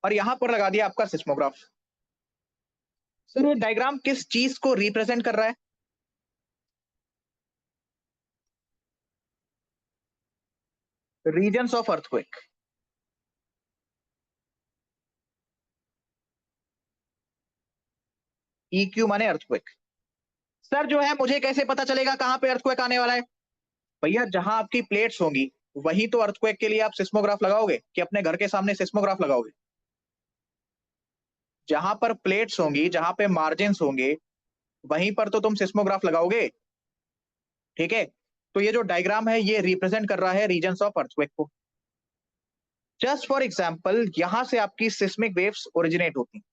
और यहां पर लगा दिया आपका सिस्मोग्राफ। सर ये डायग्राम किस चीज को रिप्रेजेंट कर रहा है? Reasons of earthquake. EQ माने अर्थक्वेक। सर जो है मुझे कैसे पता चलेगा कहां पे अर्थक्वेक आने वाला है? भैया जहां आपकी प्लेट्स होंगी वहीं तो अर्थक्वेक के लिए आप सिस्मोग्राफ लगाओगे, कि अपने घर के सामने सिस्मोग्राफ लगाओगे? जहां पर प्लेट्स होंगी, जहां पे मार्जिन होंगे, वहीं पर तो तुम सिस्मोग्राफ लगाओगे, ठीक है। तो ये जो डायग्राम है ये रिप्रेजेंट कर रहा है रीजन्स ऑफ अर्थक्वेक को। जस्ट फॉर एग्जाम्पल, यहां से आपकी सिस्मिक वेव्स ओरिजिनेट होती हैं,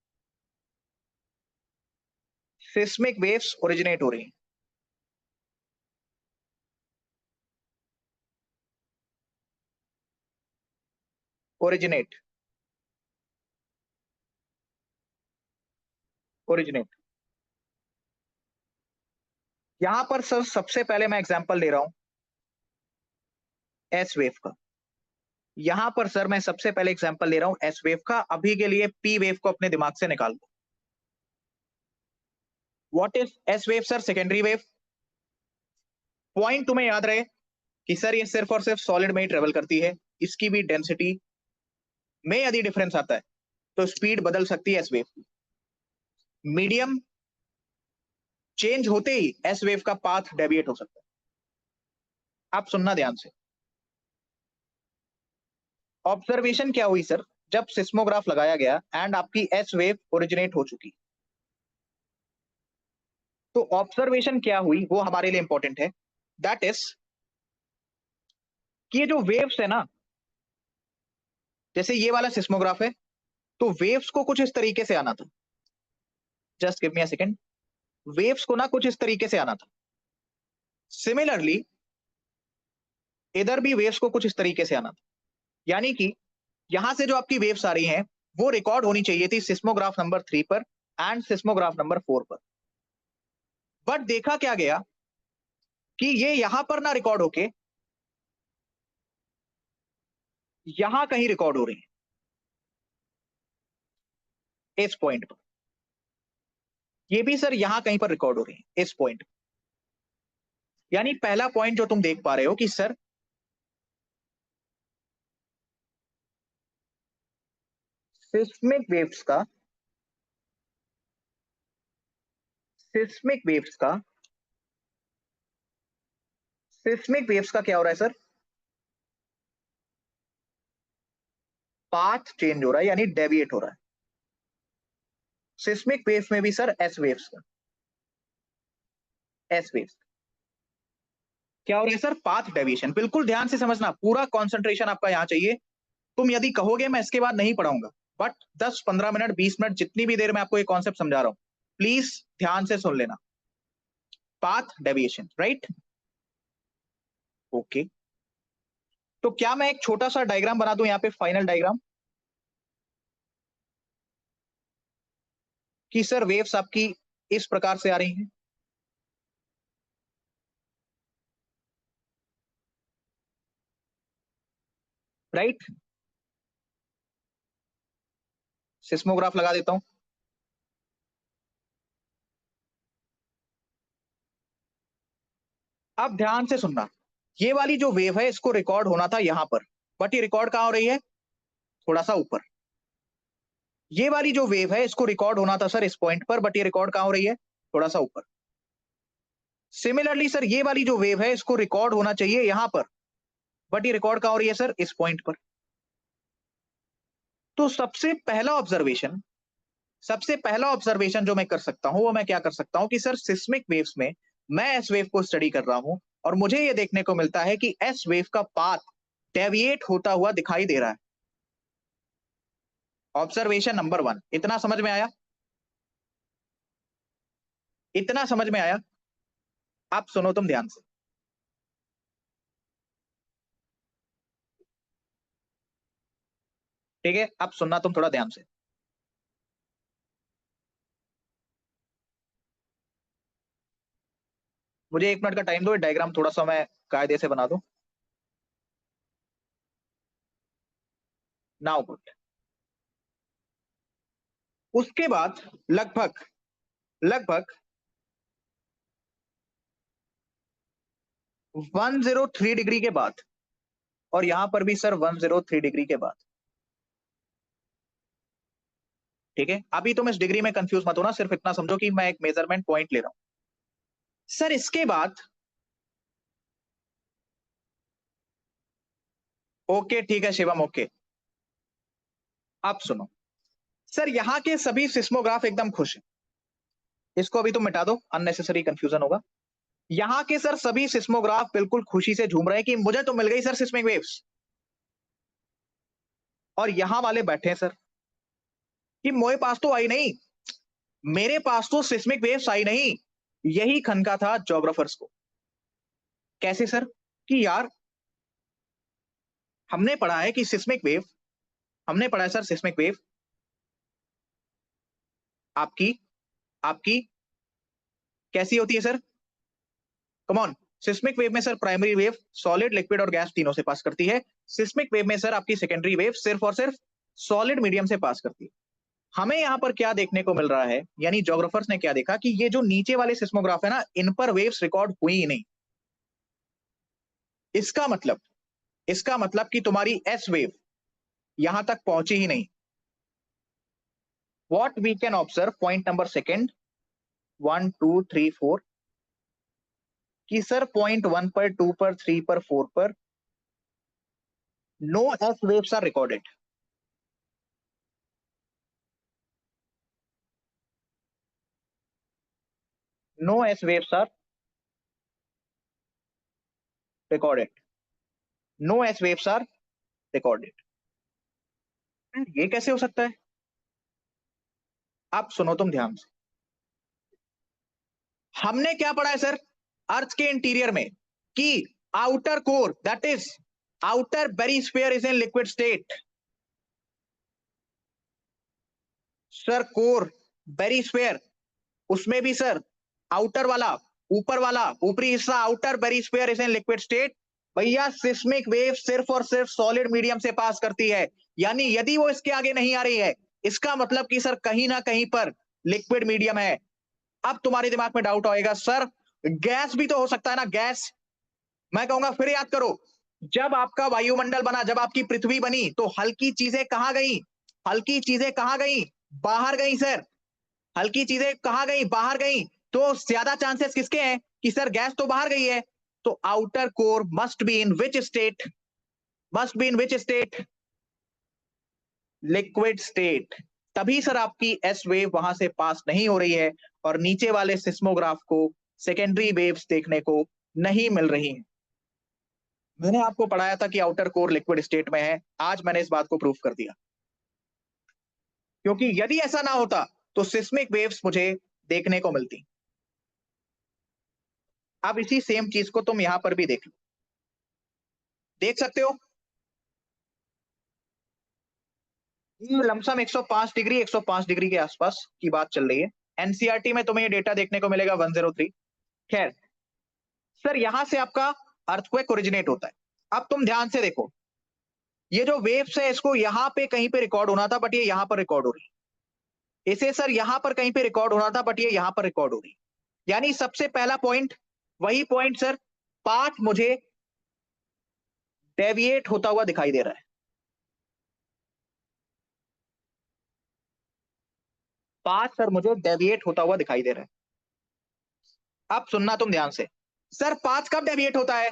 सिस्मिक वेव्स ओरिजिनेट हो रही हैं। Originate, originate. यहां पर सर सबसे पहले मैं एग्जांपल ले रहा हूं एस वेव का। यहां पर सर मैं सबसे पहले एग्जांपल ले रहा हूं एस वेव का। अभी के लिए पी वेव को अपने दिमाग से निकाल दो। What is S wave sir? Secondary wave. Point तुम्हें याद रहे कि सर ये सिर्फ और सिर्फ सॉलिड में ही ट्रेवल करती है, इसकी भी डेंसिटी में यदि डिफरेंस आता है तो स्पीड बदल सकती है एस वेव की। मीडियम चेंज होते ही एस वेव का पाथ डेविएट हो सकता है। आप सुनना ध्यान से। ऑब्जर्वेशन क्या हुई सर? जब सिस्मोग्राफ लगाया गया एंड आपकी एस वेव ओरिजिनेट हो चुकी, तो ऑब्जर्वेशन क्या हुई वो हमारे लिए इंपॉर्टेंट है। दैट इज कि ये जो वेव्स है ना, जैसे ये वाला सिस्मोग्राफ है, तो वेव्स को कुछ इस तरीके से आना था। Just give me a second. Waves को ना कुछ इस तरीके से आना था। सिमिलरली इधर भी वेव्स को कुछ इस तरीके से आना था। यानी कि यहां से जो आपकी वेव्स आ रही हैं वो रिकॉर्ड होनी चाहिए थी सिस्मोग्राफ नंबर 3 पर एंड सिस्मोग्राफ नंबर 4 पर। बट देखा क्या गया कि ये यहां पर ना रिकॉर्ड होके यहां कहीं रिकॉर्ड हो रही है, इस पॉइंट पर। ये भी सर यहां कहीं पर रिकॉर्ड हो रही है, इस पॉइंट। यानी पहला पॉइंट जो तुम देख पा रहे हो कि सर सिस्मिक वेव्स का क्या हो रहा है सर? पाथ चेंज हो रहा है, यानी डेविएट हो रहा है। सिस्मिक वेव्स में भी सर एस वेव्स क्या हो रहा है सर? Path deviation. बिल्कुल ध्यान से समझना, पूरा कंसंट्रेशन आपका यहां चाहिए। तुम यदि कहोगे मैं इसके बाद नहीं पढ़ाऊंगा, बट 10-15 मिनट 20 मिनट जितनी भी देर में आपको ये कॉन्सेप्ट समझा रहा हूं, प्लीज ध्यान से सुन लेना। Path deviation, right? ओके, तो क्या मैं एक छोटा सा डायग्राम बना दूं यहां पे, फाइनल डायग्राम, कि सर वेव्स आपकी इस प्रकार से आ रही हैं, राइट? सिस्मोग्राफ लगा देता हूं। अब ध्यान से सुनना, ये वाली जो वेव है इसको रिकॉर्ड होना था यहां पर, बट ये रिकॉर्ड कहां हो रही है? थोड़ा सा ऊपर। ये वाली जो वेव है इसको रिकॉर्ड होना था सर इस पॉइंट पर, बट ये रिकॉर्ड कहां हो रही है? थोड़ा सा ऊपर। सिमिलरली सर ये वाली जो वेव है इसको रिकॉर्ड होना चाहिए यहां पर, बट ये रिकॉर्ड कहां हो रही है सर? इस पॉइंट पर। तो सबसे पहला ऑब्जर्वेशन जो मैं कर सकता हूं वो मैं क्या कर सकता हूं कि सर सिस्मिक वेव्स में मैं एस वेव को स्टडी कर रहा हूं, और मुझे ये देखने को मिलता है कि एस वेव का पाथ डेविएट होता हुआ दिखाई दे रहा है। ऑब्जर्वेशन नंबर 1, इतना समझ में आया? इतना समझ में आया? आप सुनो तुम ध्यान से, ठीक है? अब सुनना तुम थोड़ा ध्यान से। मुझे 1 मिनट का टाइम दो, डायग्राम थोड़ा सा मैं कायदे से बना दूं। Now good. उसके बाद लगभग लगभग 103 डिग्री के बाद, और यहां पर भी सर 103 डिग्री के बाद, ठीक है? अभी तुम इस डिग्री में कंफ्यूज मत होना, सिर्फ इतना समझो कि मैं एक मेजरमेंट पॉइंट ले रहा हूं। सर इसके बाद, ओके ठीक है शिवम, ओके। अब सुनो, सर यहां के सभी सिस्मोग्राफ एकदम खुश हैं। इसको अभी तुम मिटा दो, अननेसेसरी कंफ्यूजन होगा। यहां के सर सभी सिस्मोग्राफ बिल्कुल खुशी से झूम रहे हैं कि मुझे तो मिल गई सर सिस्मिक वेव्स। और यहां वाले बैठे हैं सर कि मेरे पास तो आई नहीं, मेरे पास तो सिस्मिक वेव्स आई नहीं। यही खनका था ज्योग्राफर्स को। कैसे सर? कि यार हमने पढ़ा है कि सिस्मिक वेव, हमने पढ़ा है सर सिस्मिक वेव आपकी आपकी कैसी होती है sir? Come on. Seismic wave में sir primary wave solid, liquid और गैस तीनों से पास करती है। सिस्मिक वेव में सर आपकी सेकेंडरी वेव सिर्फ और सिर्फ सॉलिड मीडियम से पास करती है। हमें यहां पर क्या देखने को मिल रहा है, यानी ज्योग्राफर्स ने क्या देखा कि ये जो नीचे वाले सिस्मोग्राफ है ना, इन पर वेव्स रिकॉर्ड हुई ही नहीं। इसका मतलब कि तुम्हारी एस वेव यहां तक पहुंची ही नहीं। What we can observe, point number second 1 2 3 4, कि सर पॉइंट 1 पर, 2 पर, 3 पर, 4 पर no S waves are recorded. No S waves are recorded. No S waves are recorded. ये कैसे हो सकता है? आप सुनो तुम ध्यान से, हमने क्या पढ़ा है सर अर्थ के इंटीरियर में कि outer core, that is outer barysphere is in liquid state. Sir core, barysphere, उसमें भी सर आउटर वाला, ऊपर वाला ऊपरी हिस्सा, outer barysphere is in liquid state. भैया सिस्मिक वेव सिर्फ और सिर्फ सॉलिड मीडियम से पास करती है, यानी यदि वो इसके आगे नहीं आ रही है, इसका मतलब कि सर कहीं ना कहीं पर लिक्विड मीडियम है। अब तुम्हारे दिमाग में डाउट आएगा, सर गैस भी तो हो सकता है ना, गैस। मैं कहूंगा फिर याद करो, जब आपका वायुमंडल बना, जब आपकी पृथ्वी बनी, तो हल्की चीजें कहां गई? हल्की चीजें कहां गई? बाहर गई सर। हल्की चीजें कहां गई? बाहर गई। तो ज्यादा चांसेस किसके हैं कि सर गैस तो बाहर गई है, तो outer core must be in which state? Must be in which state? Liquid state. तभी सर आपकी एस वेव वहां से पास नहीं हो रही है और नीचे वाले सिस्मोग्राफ को सेकेंडरी वेव्स देखने को नहीं मिल रही हैं। मैंने आपको पढ़ाया था कि आउटर कोर लिक्विड स्टेट में है, आज मैंने इस बात को प्रूफ कर दिया। क्योंकि यदि ऐसा ना होता तो सिस्मिक वेव्स मुझे देखने को मिलती। अब इसी सेम चीज को तुम यहां पर भी देख लो, देख सकते हो ये लमसम 105 डिग्री 105 डिग्री के आसपास की बात चल रही है। एनसीईआरटी में तुम्हें ये डेटा देखने को मिलेगा 103। खैर सर यहां से आपका अर्थक्वेक ओरिजिनेट होता है। अब तुम ध्यान से देखो, ये जो वेव्स है इसको यहां पे कहीं पे रिकॉर्ड होना था, बट ये यहां पर रिकॉर्ड हो रही है। इसे सर यहां पर कहीं पे रिकॉर्ड होना था, बट ये यहां पर रिकॉर्ड हो रही है। यानी सबसे पहला पॉइंट वही पॉइंट सर, पाथ मुझे डेविएट होता हुआ दिखाई दे रहा है। पाथ सर मुझे डेविएट होता हुआ दिखाई दे रहा है। अब सुनना तुम ध्यान से, सर पाथ कब डेविएट होता है?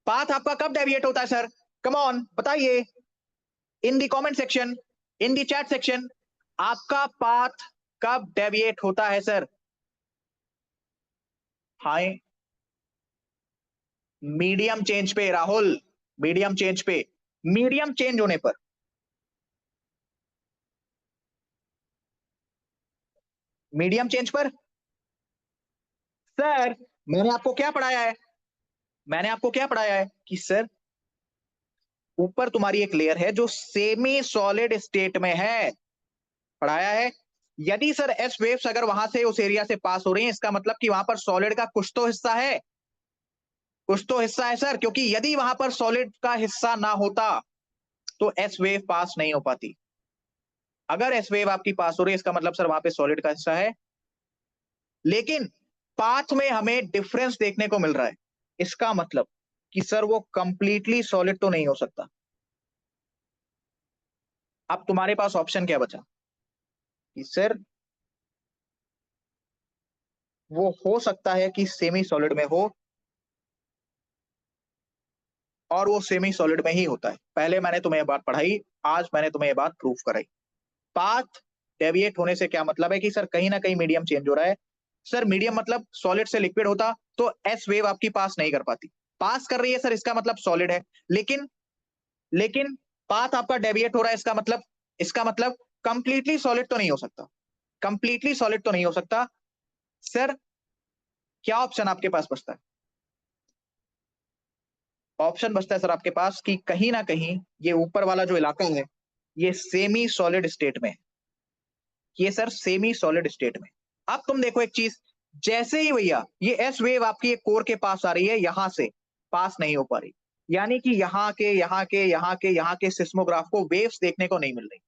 पाथ आपका कब डेविएट होता है सर? कम ऑन बताइए in the comment section, in the chat section, आपका पाथ कब डेविएट होता है सर? हाय मीडियम चेंज पे राहुल, मीडियम चेंज पे, मीडियम चेंज होने पर। मीडियम चेंज पर सर मैंने आपको क्या पढ़ाया है? मैंने आपको क्या पढ़ाया है कि सर ऊपर तुम्हारी एक लेयर है जो सेमी सॉलिड स्टेट में है, पढ़ाया है। यदि सर एस वेव्स अगर वहां से उस एरिया से पास हो रही हैं, इसका मतलब कि वहां पर सॉलिड का कुछ तो हिस्सा है, कुछ तो हिस्सा है सर, क्योंकि यदि वहां पर सॉलिड का हिस्सा ना होता तो एस वेव पास नहीं हो पाती। अगर एस वेव आपकी पास हो रही है इसका मतलब सर वहां पे सॉलिड का हिस्सा है, लेकिन पाथ में हमें डिफरेंस देखने को मिल रहा है। इसका मतलब कि सर वो कंप्लीटली सॉलिड तो नहीं हो सकता। अब तुम्हारे पास ऑप्शन क्या बचा कि सर वो हो सकता है कि सेमी सॉलिड में हो, और वो सेमी सॉलिड में ही होता है। पहले मैंने तुम्हें ये बात पढ़ाई, आज मैंने तुम्हें ये बात प्रूफ कराई। पाथ डेविएट होने से क्या मतलब है कि सर कहीं ना कहीं मीडियम चेंज हो रहा है। सर मीडियम मतलब सॉलिड से लिक्विड होता तो एस वेव आपकी पास नहीं कर पाती, पास कर रही है सर इसका मतलब सॉलिड है, लेकिन लेकिन पाथ आपका डेविएट हो रहा है, इसका मतलब कंप्लीटली सॉलिड तो नहीं हो सकता, कंप्लीटली सॉलिड तो नहीं हो सकता। सर क्या ऑप्शन आपके पास बचता है? ऑप्शन बचता है सर आपके पास कि कहीं ना कहीं ये ऊपर वाला जो इलाका है ये सेमी सॉलिड स्टेट में है, ये सर सेमी सॉलिड स्टेट में। अब तुम देखो एक चीज, जैसे ही भैया ये एस वेव आपकी एक कोर के पास आ रही है, यहां से पास नहीं हो पा रही, यानी कि यहाँ के सिस्मोग्राफ को वेव्स देखने को नहीं मिल रही।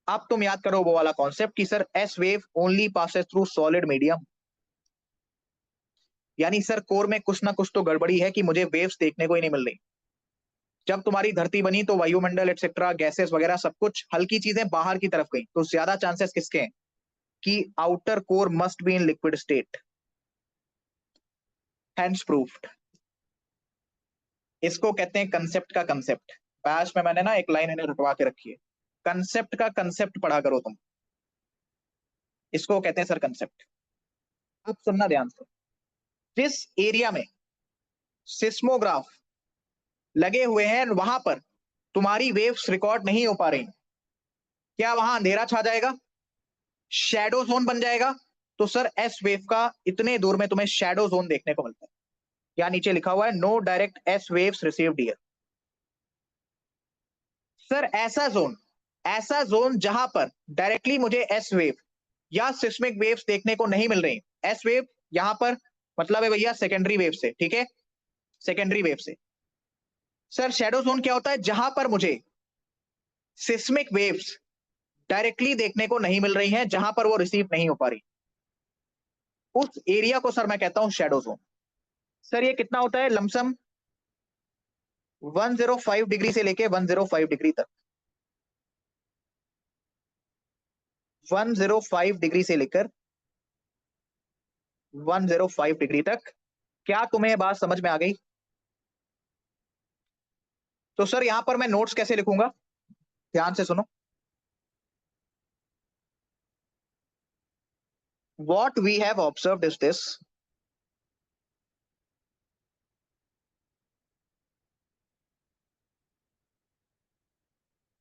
अब तुम याद करो वो वाला कॉन्सेप्ट कि sir S wave only passes through solid medium, यानी सर कोर में कुछ ना कुछ तो गड़बड़ी है कि मुझे वेव्स देखने को ही नहीं मिल रही। जब तुम्हारी धरती बनी तो वायुमंडल एटसेट्रा गैसेस वगैरह सब कुछ हल्की चीजें बाहर की तरफ गई, तो ज्यादा चांसेस किसके हैं कि outer core must be in liquid state, hands proofed. इसको कहते हैं कंसेप्ट का कंसेप्ट। बैच में मैंने ना एक लाइन इन्हें रटवा के रखी है, कंसेप्ट का कंसेप्ट पढ़ा करो तुम, इसको कहते हैं सर कंसेप्ट। अब सुनना ध्यान से, जिस एरिया में सिस्मोग्राफ लगे हुए हैं वहां पर तुम्हारी वेव्स रिकॉर्ड नहीं हो पा रही, क्या वहां अंधेरा छा जाएगा? शैडो जोन बन जाएगा? तो सर एस वेव का इतने दूर में तुम्हें शैडो जोन देखने को मिलता है। या नीचे लिखा हुआ है no direct S waves received here. Sir ऐसा जोन जहां पर डायरेक्टली मुझे एस वेव या सिस्मिक वेव्स देखने को नहीं मिल रही। एस वेव यहां पर मतलब है भैया सेकेंडरी वेव से, ठीक है, सेकेंडरी वेव से। सर शैडो जोन क्या होता है? जहां पर मुझे सिस्मिक वेव्स डायरेक्टली देखने को नहीं मिल रही हैं, जहां पर वो रिसीव नहीं हो पा रही, उस एरिया को सर मैं कहता हूं शैडो जोन। सर ये कितना होता है? लमसम 105 डिग्री से लेके 105 डिग्री तक। 105 डिग्री से लेकर 105 डिग्री तक। क्या तुम्हें बात समझ में आ गई? तो सर यहां पर मैं नोट्स कैसे लिखूंगा, ध्यान से सुनो। What we have observed is this.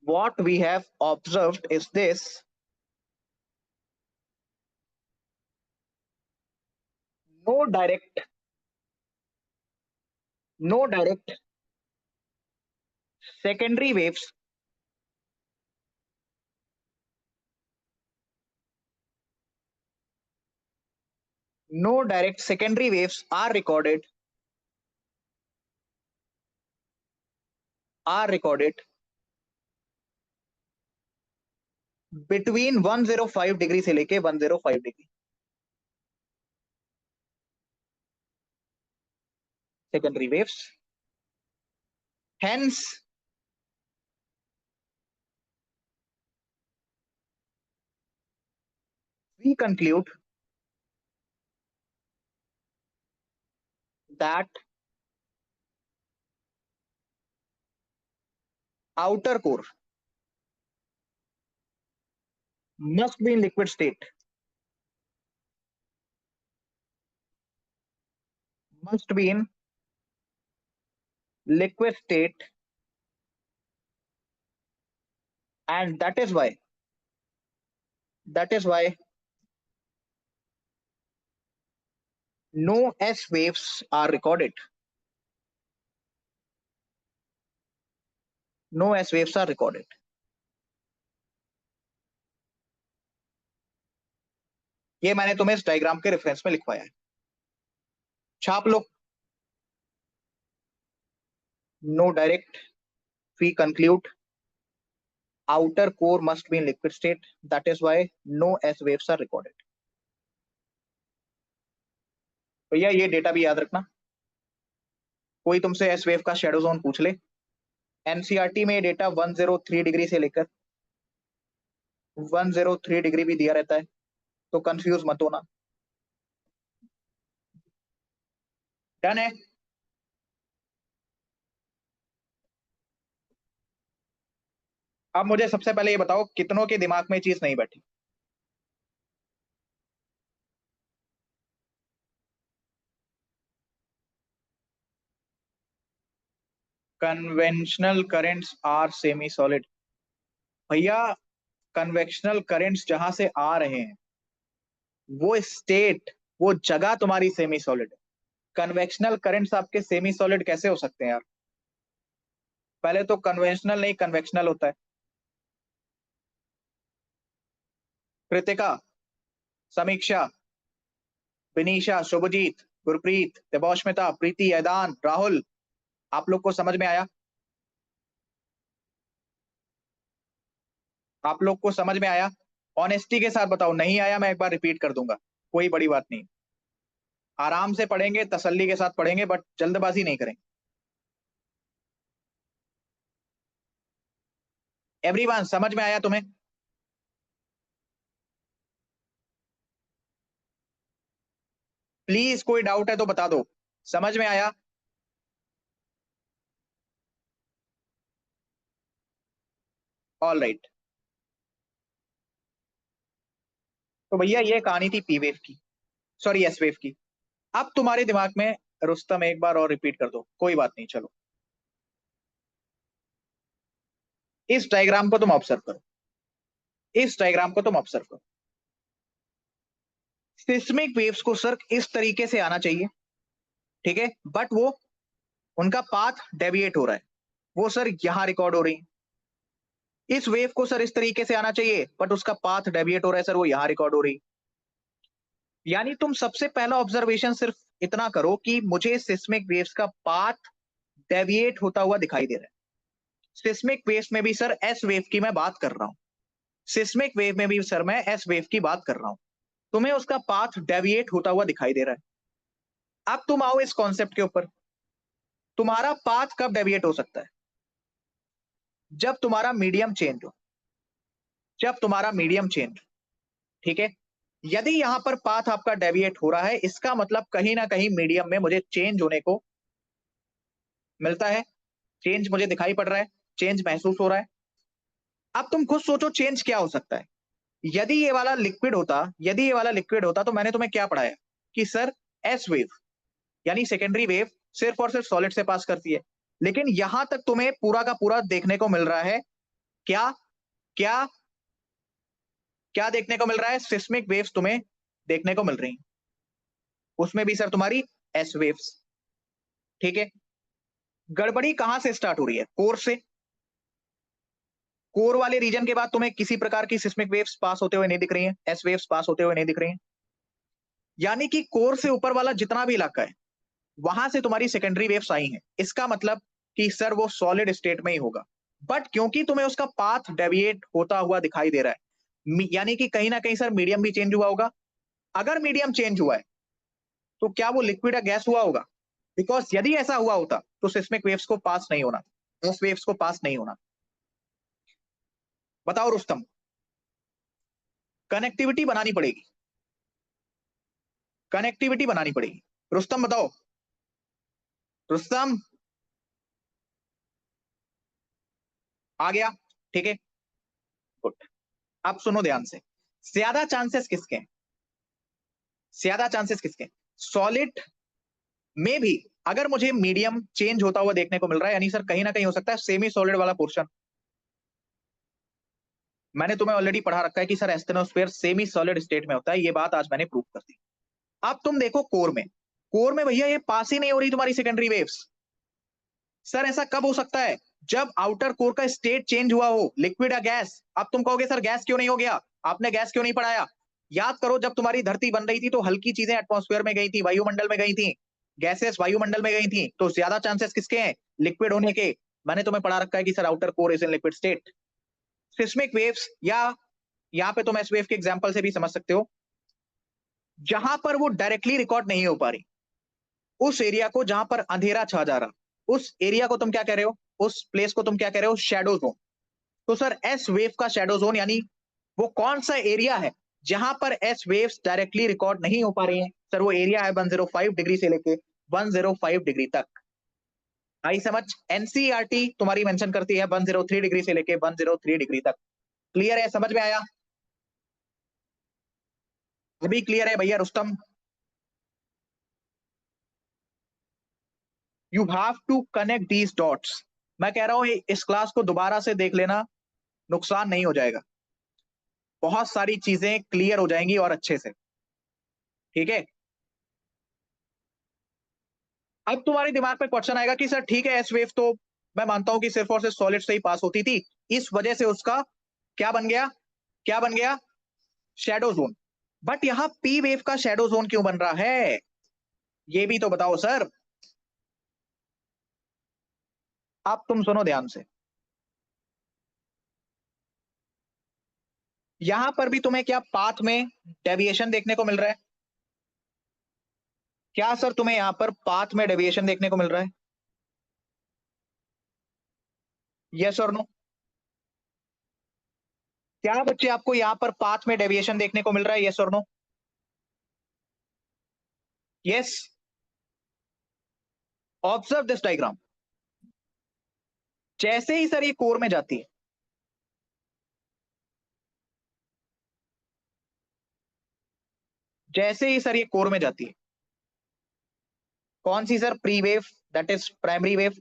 What we have observed is this. No direct secondary waves are recorded between 105 degree से लेके 105 degree secondary waves. Hence we conclude that outer core must be in liquid state. Must be in liquid state, and that is why no S waves are recorded. No S waves are recorded. ये मैंने तुम्हें इस diagram के reference में लिखवाया है, छाप लो। No direct, we conclude outer core must be in liquid state. That is why no S waves are recorded. भैया ये डेटा भी याद रखना, कोई तुमसे एस वेव का शेडो जोन पूछ ले, एनसीईआरटी में डेटा 103 डिग्री से लेकर 103 डिग्री भी दिया रहता है, तो कंफ्यूज मत होना। डन है? अब मुझे सबसे पहले ये बताओ कितनों के दिमाग में चीज नहीं बैठी? Conventional currents are semi solid. भैया कन्वेंशनल करंट्स जहां से आ रहे हैं वो स्टेट, वो जगह तुम्हारी सेमी सॉलिड है। कन्वेंशनल करंट्स आपके सेमी सॉलिड कैसे हो सकते हैं यार? पहले तो कन्वेंशनल नहीं कन्वेक्शनल होता है। कृतिका, समीक्षा, विनीशा, शुभजीत, गुरप्रीत, देवोष्मिता, प्रीति, ऐदान, राहुल, आप लोग को समझ में आया? आप लोग को समझ में आया? ऑनेस्टी के साथ बताओ, नहीं आया मैं एक बार रिपीट कर दूंगा, कोई बड़ी बात नहीं। आराम से पढ़ेंगे, तसल्ली के साथ पढ़ेंगे, बट जल्दबाजी नहीं करेंगे। एवरीवन समझ में आया तुम्हें? प्लीज कोई डाउट है तो बता दो, समझ में आया? All right. तो भैया ये कहानी थी पी वेव की, सॉरी एस वेव की। अब तुम्हारे दिमाग में रुस्तम एक बार और रिपीट कर दो, कोई बात नहीं, चलो। इस डायग्राम को तुम ऑब्जर्व करो, इस डायग्राम को तुम ऑब्जर्व करो। सिस्मिक वेव्स को सर इस तरीके से आना चाहिए, ठीक है, बट वो उनका पाथ डेविएट हो रहा है, वो सर यहां रिकॉर्ड हो रही है। इस वेव को सर इस तरीके से आना चाहिए बट उसका पाथ डेविएट हो रहा है सर, वो यहां रिकॉर्ड हो रही है। यानी तुम सबसे पहला ऑब्जर्वेशन सिर्फ इतना करो कि मुझे सिस्मिक वेव्स का पाथ डेविएट होता हुआ दिखाई दे रहा है। सिस्मिक वेव्स में भी सर एस वेव की मैं बात कर रहा हूं, सिस्मिक वेव में भी सर मैं एस वेव की बात कर रहा हूं, तुम्हें उसका पाथ डेविएट होता हुआ दिखाई दे रहा है। अब तुम आओ इस कॉन्सेप्ट के ऊपर, तुम्हारा पाथ कब डेविएट हो सकता है? जब तुम्हारा मीडियम चेंज हो, जब तुम्हारा मीडियम चेंज, ठीक है। यदि यहां पर पाथ आपका डेविएट हो रहा है, इसका मतलब कहीं ना कहीं मीडियम में मुझे चेंज होने को मिलता है, चेंज मुझे दिखाई पड़ रहा है, चेंज महसूस हो रहा है। अब तुम खुद सोचो चेंज क्या हो सकता है। यदि ये वाला लिक्विड होता, यदि ये वाला लिक्विड होता तो मैंने तुम्हें क्या पढ़ाया कि सर एस वेव यानी सेकेंडरी वेव सिर्फ और सिर्फ सॉलिड से पास करती है, लेकिन यहां तक तुम्हें पूरा का पूरा देखने को मिल रहा है क्या क्या क्या देखने को मिल रहा है, सिस्मिक वेव्स तुम्हें देखने को मिल रही हैं, उसमें भी सर तुम्हारी एस वेव्स। ठीक है। गड़बड़ी कहां से स्टार्ट हो रही है, कोर से। कोर वाले रीजन के बाद तुम्हें किसी प्रकार की सिस्मिक वेव्स पास होते हुए नहीं दिख रही हैं, एस वेव्स पास होते हुए नहीं दिख रही हैं। यानी कि कोर से ऊपर वाला जितना भी इलाका है वहां से तुम्हारी सेकेंडरी वेव्स आई हैं, इसका मतलब कि सर वो सॉलिड स्टेट में ही होगा। बट क्योंकि तुम्हें उसका पाथ डेविएट होता हुआ दिखाई दे रहा है, यानी कि कहीं ना कहीं सर मीडियम भी चेंज हुआ होगा। अगर मीडियम चेंज हुआ है तो क्या वो लिक्विड या गैस हुआ होगा? बिकॉज यदि ऐसा हुआ होता तो सिस्मिक वेव्स को पास नहीं होना, एस वेव्स को पास नहीं होना। बताओ रुस्तम, कनेक्टिविटी बनानी पड़ेगी, कनेक्टिविटी बनानी पड़ेगी। रुस्तम बताओ, रुस्तम आ गया? ठीक है, गुड। अब सुनो ध्यान से, ज्यादा चांसेस किसके हैं, ज्यादा चांसेस किसके हैं? सॉलिड में भी अगर मुझे मीडियम चेंज होता हुआ देखने को मिल रहा है, यानी सर कहीं ना कहीं हो सकता है सेमी सॉलिड वाला पोर्शन। मैंने तुम्हें ऑलरेडी पढ़ा रखा है कि sir asthenosphere semi solid state में होता है, ये बात आज मैंने प्रूव कर दी। अब तुम देखो कोर में, कोर में भैया ये पास ही नहीं हो रही तुम्हारी सेकेंडरी वेव्स। सर ऐसा कब हो सकता है? जब आउटर कोर का स्टेट चेंज हुआ हो, लिक्विड या गैस। अब तुम कहोगे सर गैस क्यों नहीं हो गया, आपने गैस क्यों नहीं पढ़ाया? याद करो जब तुम्हारी धरती बन रही थी तो हल्की चीजें एटमॉस्फेयर में गई थी, वायुमंडल में गई थी, गैसेस वायुमंडल में गई थी, तो ज्यादा चांसेस किसके हैं, लिक्विड होने के। मैंने तुम्हें पढ़ा रखा है कि sir outer core is in liquid state. Seismic waves या यहाँ पे तुम एस वेव के एग्जांपल से भी समझ सकते हो, जहां पर वो डायरेक्टली रिकॉर्ड नहीं हो पा रही, उस एरिया को जहां पर अंधेरा छा जा रहा, उस एरिया को तुम क्या कह रहे हो, उस प्लेस को तुम क्या कह रहे हो, शैडो जोन। तो सर एस वेव का शैडो जोन यानी वो कौन सा एरिया है जहां पर एस वेव्स डायरेक्टली रिकॉर्ड नहीं हो पा रही हैं? सर वो एरिया है 105 डिग्री से लेके 105 डिग्री तक। आई समझ? एनसीईआरटी तुम्हारी मेंशन करती है 103 डिग्री से लेके 103 डिग्री तक। क्लियर है, समझ में आया? अभी क्लियर है भैया रुस्तम? You have to connect these dots. मैं कह रहा हूं इस क्लास को दोबारा से देख लेना, नुकसान नहीं हो जाएगा, बहुत सारी चीजें क्लियर हो जाएंगी और अच्छे से। ठीक है। अब तुम्हारे दिमाग पे क्वेश्चन आएगा कि सर ठीक है एस वेव तो मैं मानता हूं कि सिर्फ और सिर्फ सॉलिड से ही पास होती थी, इस वजह से उसका क्या बन गया, क्या बन गया, शैडो जोन। बट यहां पी वेव का शैडो जोन क्यों बन रहा है, ये भी तो बताओ सर। अब तुम सुनो ध्यान से, यहां पर भी तुम्हें क्या पाथ में डेविएशन देखने को मिल रहा है? क्या सर तुम्हें यहां पर पाथ में डेविएशन देखने को मिल रहा है? यस और नो? क्या बच्चे आपको यहां पर पाथ में डेविएशन देखने को मिल रहा है, यस और no? Yes. Observe this diagram. जैसे ही सर ये कोर में जाती है, जैसे ही सर ये कोर में जाती है, कौन सी sir, P wave, that is primary wave.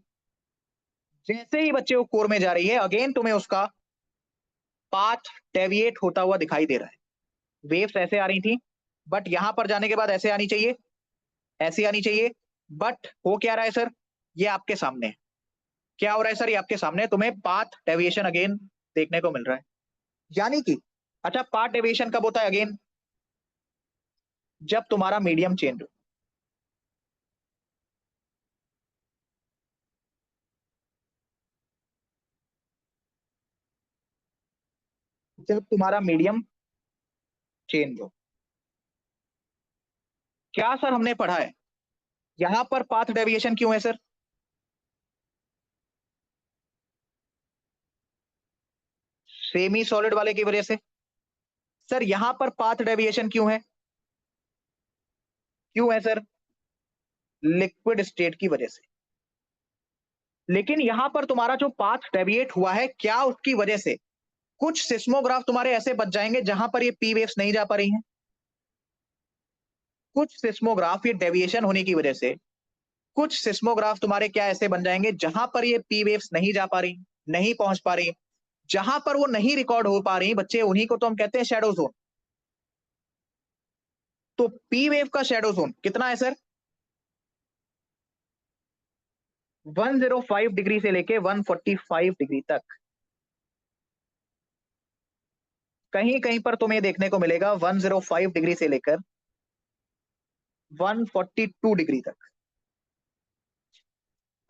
जैसे ही बच्चे वो कोर में जा रही है, अगेन तुम्हें उसका पाथ डेविएट होता हुआ दिखाई दे रहा है। वेव्स ऐसे आ रही थी, बट यहां पर जाने के बाद ऐसे आनी चाहिए, ऐसी आनी चाहिए, बट हो क्या रहा है सर, ये आपके सामने है। क्या हो रहा है सर, ये आपके सामने है, तुम्हें पाथ डेविएशन अगेन देखने को मिल रहा है। यानी कि अच्छा, पाथ डेविएशन कब होता है अगेन? जब तुम्हारा मीडियम चेंज हो, जब तुम्हारा मीडियम चेंज हो। क्या सर हमने पढ़ा है यहां पर पाथ डेविएशन क्यों है सर? सेमी सॉलिड वाले की वजह से। सर यहां पर पाथ डेविएशन क्यों है? क्यों है सर? लिक्विड स्टेट की वजह से। लेकिन यहां पर तुम्हारा जो पाथ डेविएट हुआ है, क्या उसकी वजह से कुछ सिस्मोग्राफ तुम्हारे ऐसे बच जाएंगे जहां पर ये पी वेव्स नहीं जा पा रही हैं? कुछ सिस्मोग्राफ ये डेविएशन होने की वजह से कुछ सिस्मोग्राफ तुम्हारे क्या ऐसे बन जाएंगे जहां पर ये पी वेव्स नहीं जा पा रही, नहीं पहुंच पा रही। जहां पर वो नहीं रिकॉर्ड हो पा रही बच्चे, उन्हीं को तो हम कहते हैं शैडो जोन। तो पी वेव का शैडो जोन कितना है सर? 105 डिग्री से लेके 145 डिग्री तक। कहीं कहीं पर तुम्हें देखने को मिलेगा 105 डिग्री से लेकर 142 डिग्री तक।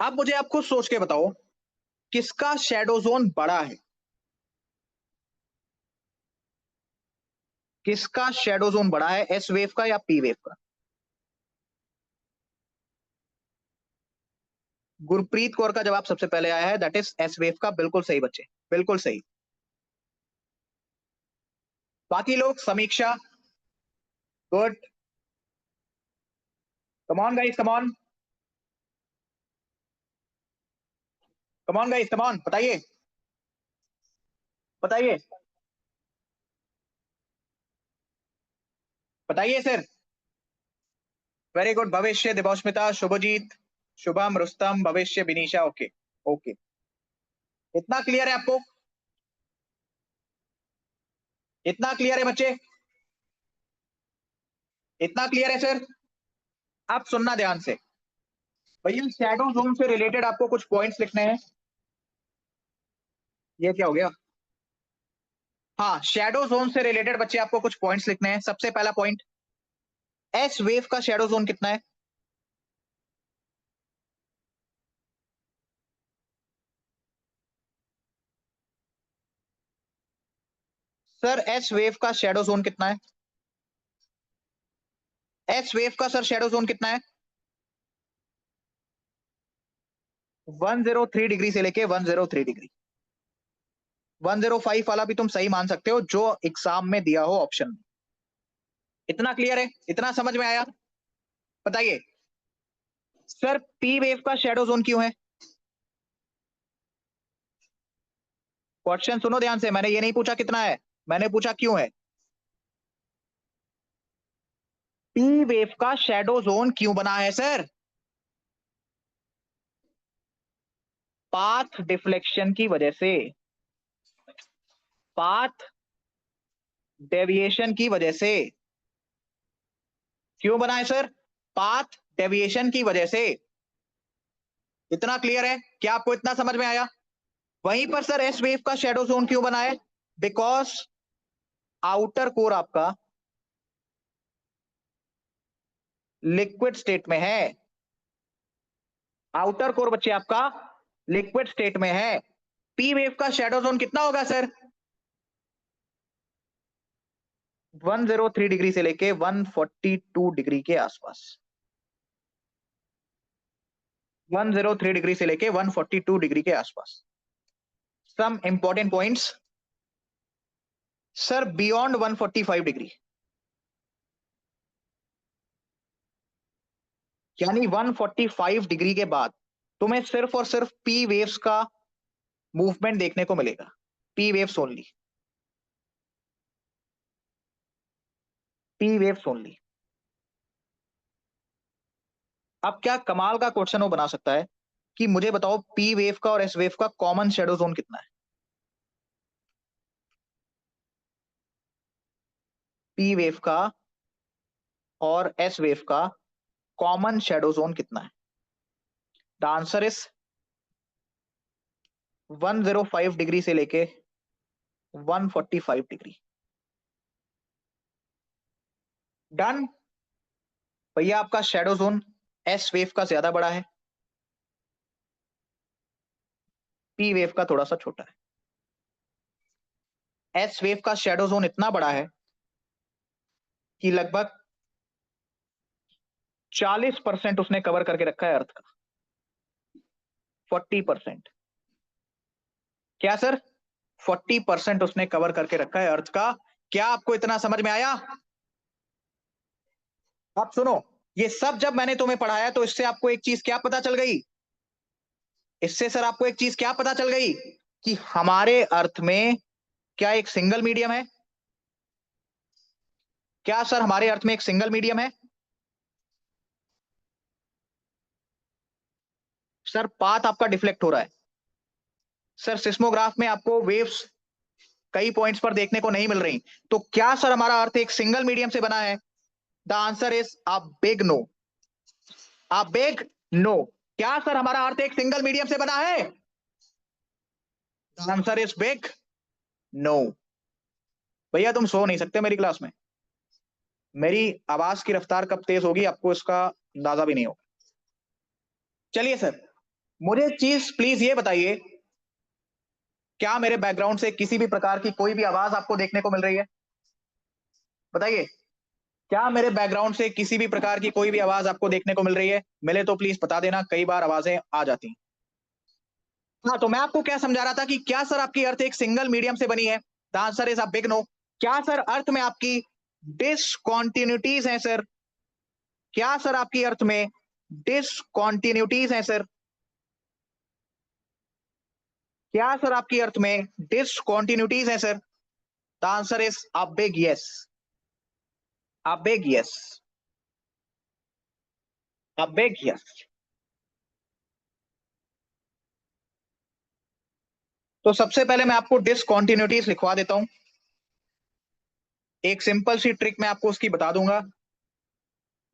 अब मुझे आप खुद सोच के बताओ, किसका शैडो जोन बड़ा है? किसका शैडो जोन बड़ा है, एस वेव का या पी वेव का? गुरप्रीत कौर का जवाब सबसे पहले आया है, दैट इज एस वेव का। बिल्कुल सही बच्चे, बिल्कुल सही। बाकी लोग, समीक्षा, good, come on guys, come on, come on guys, come on, बताइए, बताइए, बताइए सर। Very good. भविष्य, दिवस्मिता, शुभजीत, शुभम, रुस्तम, भविष्य, विनीशा। ओके, ओके, इतना क्लियर है आपको? इतना क्लियर है बच्चे? इतना क्लियर है सर? आप सुनना ध्यान से भैया, शैडो जोन से रिलेटेड आपको कुछ पॉइंट्स लिखने हैं। ये क्या हो गया? हाँ, शैडो जोन से रिलेटेड बच्चे आपको कुछ पॉइंट्स लिखने हैं। सबसे पहला पॉइंट, एस वेव का शैडो जोन कितना है? सर एस वेव का शैडो जोन कितना है? एस वेव का सर शैडो जोन कितना है? 103 डिग्री से लेके 103 डिग्री। 105 वाला भी तुम सही मान सकते हो, जो एग्जाम में दिया हो ऑप्शन में। इतना क्लियर है? इतना समझ में आया? बताइए सर, पी वेव का शैडो जोन क्यों है? क्वेश्चन सुनो ध्यान से, मैंने ये नहीं पूछा कितना है, मैंने पूछा क्यों है। पी वेव का शैडो जोन क्यों बना है सर? पाथ डिफ्लेक्शन की वजह से, पाथ डेविएशन की वजह से। क्यों बना है सर? पाथ डेविएशन की वजह से। इतना क्लियर है? क्या आपको इतना समझ में आया? वहीं पर सर एस वेव का शैडो जोन क्यों बना है? बिकॉज आउटर कोर आपका लिक्विड स्टेट में है। आउटर कोर बच्चे आपका लिक्विड स्टेट में है। पी वेव का शैडो जोन कितना होगा सर? 103 डिग्री से लेके 142 डिग्री के आसपास। 103 डिग्री से लेके 142 डिग्री के आसपास। Some important points sir, beyond 145 degree, यानी 145 डिग्री के बाद तुम्हें सिर्फ और सिर्फ पी वेव्स का मूवमेंट देखने को मिलेगा। P waves only, P waves only. अब क्या कमाल का क्वेश्चन वो बना सकता है कि मुझे बताओ पी वेव का और एस वेव का कॉमन शैडो जोन कितना है? पी वेव का और एस वेव का कॉमन शैडो जोन कितना है? द आंसर इज 105 डिग्री से लेके 145 डिग्री। डन। भैया आपका शैडो जोन एस वेव का ज्यादा बड़ा है, पी वेव का थोड़ा सा छोटा है। एस वेव का शैडो जोन इतना बड़ा है कि लगभग 40% उसने कवर करके रखा है अर्थ का। 40%। क्या सर? 40% उसने कवर करके रखा है अर्थ का। क्या आपको इतना समझ में आया? अब सुनो, ये सब जब मैंने तुम्हें पढ़ाया तो इससे आपको एक चीज क्या पता चल गई? इससे सर आपको एक चीज क्या पता चल गई कि हमारे अर्थ में क्या एक सिंगल मीडियम है? क्या सर हमारे अर्थ में एक सिंगल मीडियम है? सर पाथ आपका डिफ्लेक्ट हो रहा है। सर सिस्मोग्राफ में आपको वेव्स कई पॉइंट्स पर देखने को नहीं मिल रही, तो क्या सर हमारा अर्थ एक सिंगल मीडियम से बना है? The answer is a big no. A big no. क्या सर हमारा अर्थ एक सिंगल मीडियम से बना है? The answer is big no. भैया तुम सो नहीं सकते मेरी क्लास में। मेरी आवाज की रफ्तार कब तेज होगी आपको इसका अंदाजा भी नहीं होगा। चलिए सर, मुझे चीज प्लीज ये बताइए, क्या मेरे बैकग्राउंड से किसी भी प्रकार की कोई भी आवाज आपको देखने को मिल रही है? बताइए, क्या मेरे बैकग्राउंड से किसी भी प्रकार की कोई भी आवाज आपको देखने को मिल रही है? मिले तो प्लीज बता देना, कई बार आवाजें आ जाती हैं। हाँ, तो मैं आपको क्या समझा रहा था कि क्या सर आपकी अर्थ एक सिंगल मीडियम से बनी है? The answer is a big no. क्या सर अर्थ में आपकी डिसकॉन्टिन्यूटीज हैं सर? क्या सर आपकी अर्थ में डिसकॉन्टिन्यूटीज हैं सर? क्या सर आपकी अर्थ में डिसकॉन्टिन्यूटीज हैं sir? The answer is a big yes. A big yes. A big yes. तो सबसे पहले मैं आपको डिसकॉन्टिन्यूटीज लिखवा देता हूं। एक सिंपल सी ट्रिक मैं आपको उसकी बता दूंगा,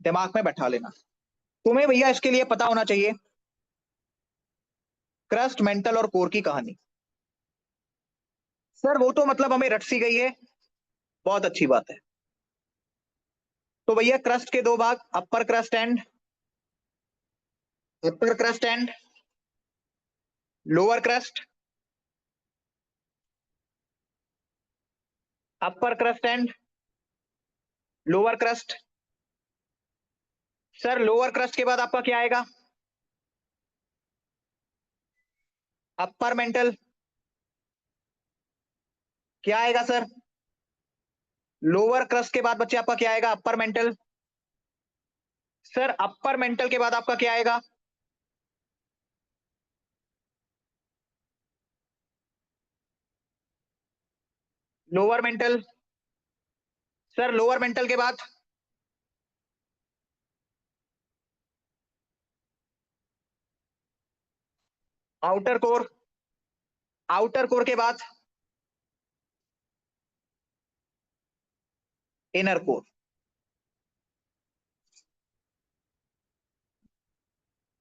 दिमाग में बैठा लेना। तुम्हें भैया इसके लिए पता होना चाहिए क्रस्ट, मेंटल और कोर की कहानी। सर वो तो मतलब हमें रट सी गई है, बहुत अच्छी बात है। तो भैया क्रस्ट के दो भाग, upper crust and lower crust. Upper crust and lower crust. Sir lower crust के बाद आपका क्या आएगा? Upper mantle. क्या आएगा सर? लोअर क्रस्ट के बाद बच्चे आपका क्या आएगा? Upper mental. Sir upper mantle के बाद आपका क्या आएगा? Lower mental. Sir lower mantle के बाद आउटर कोर। आउटर कोर के बाद इनर कोर।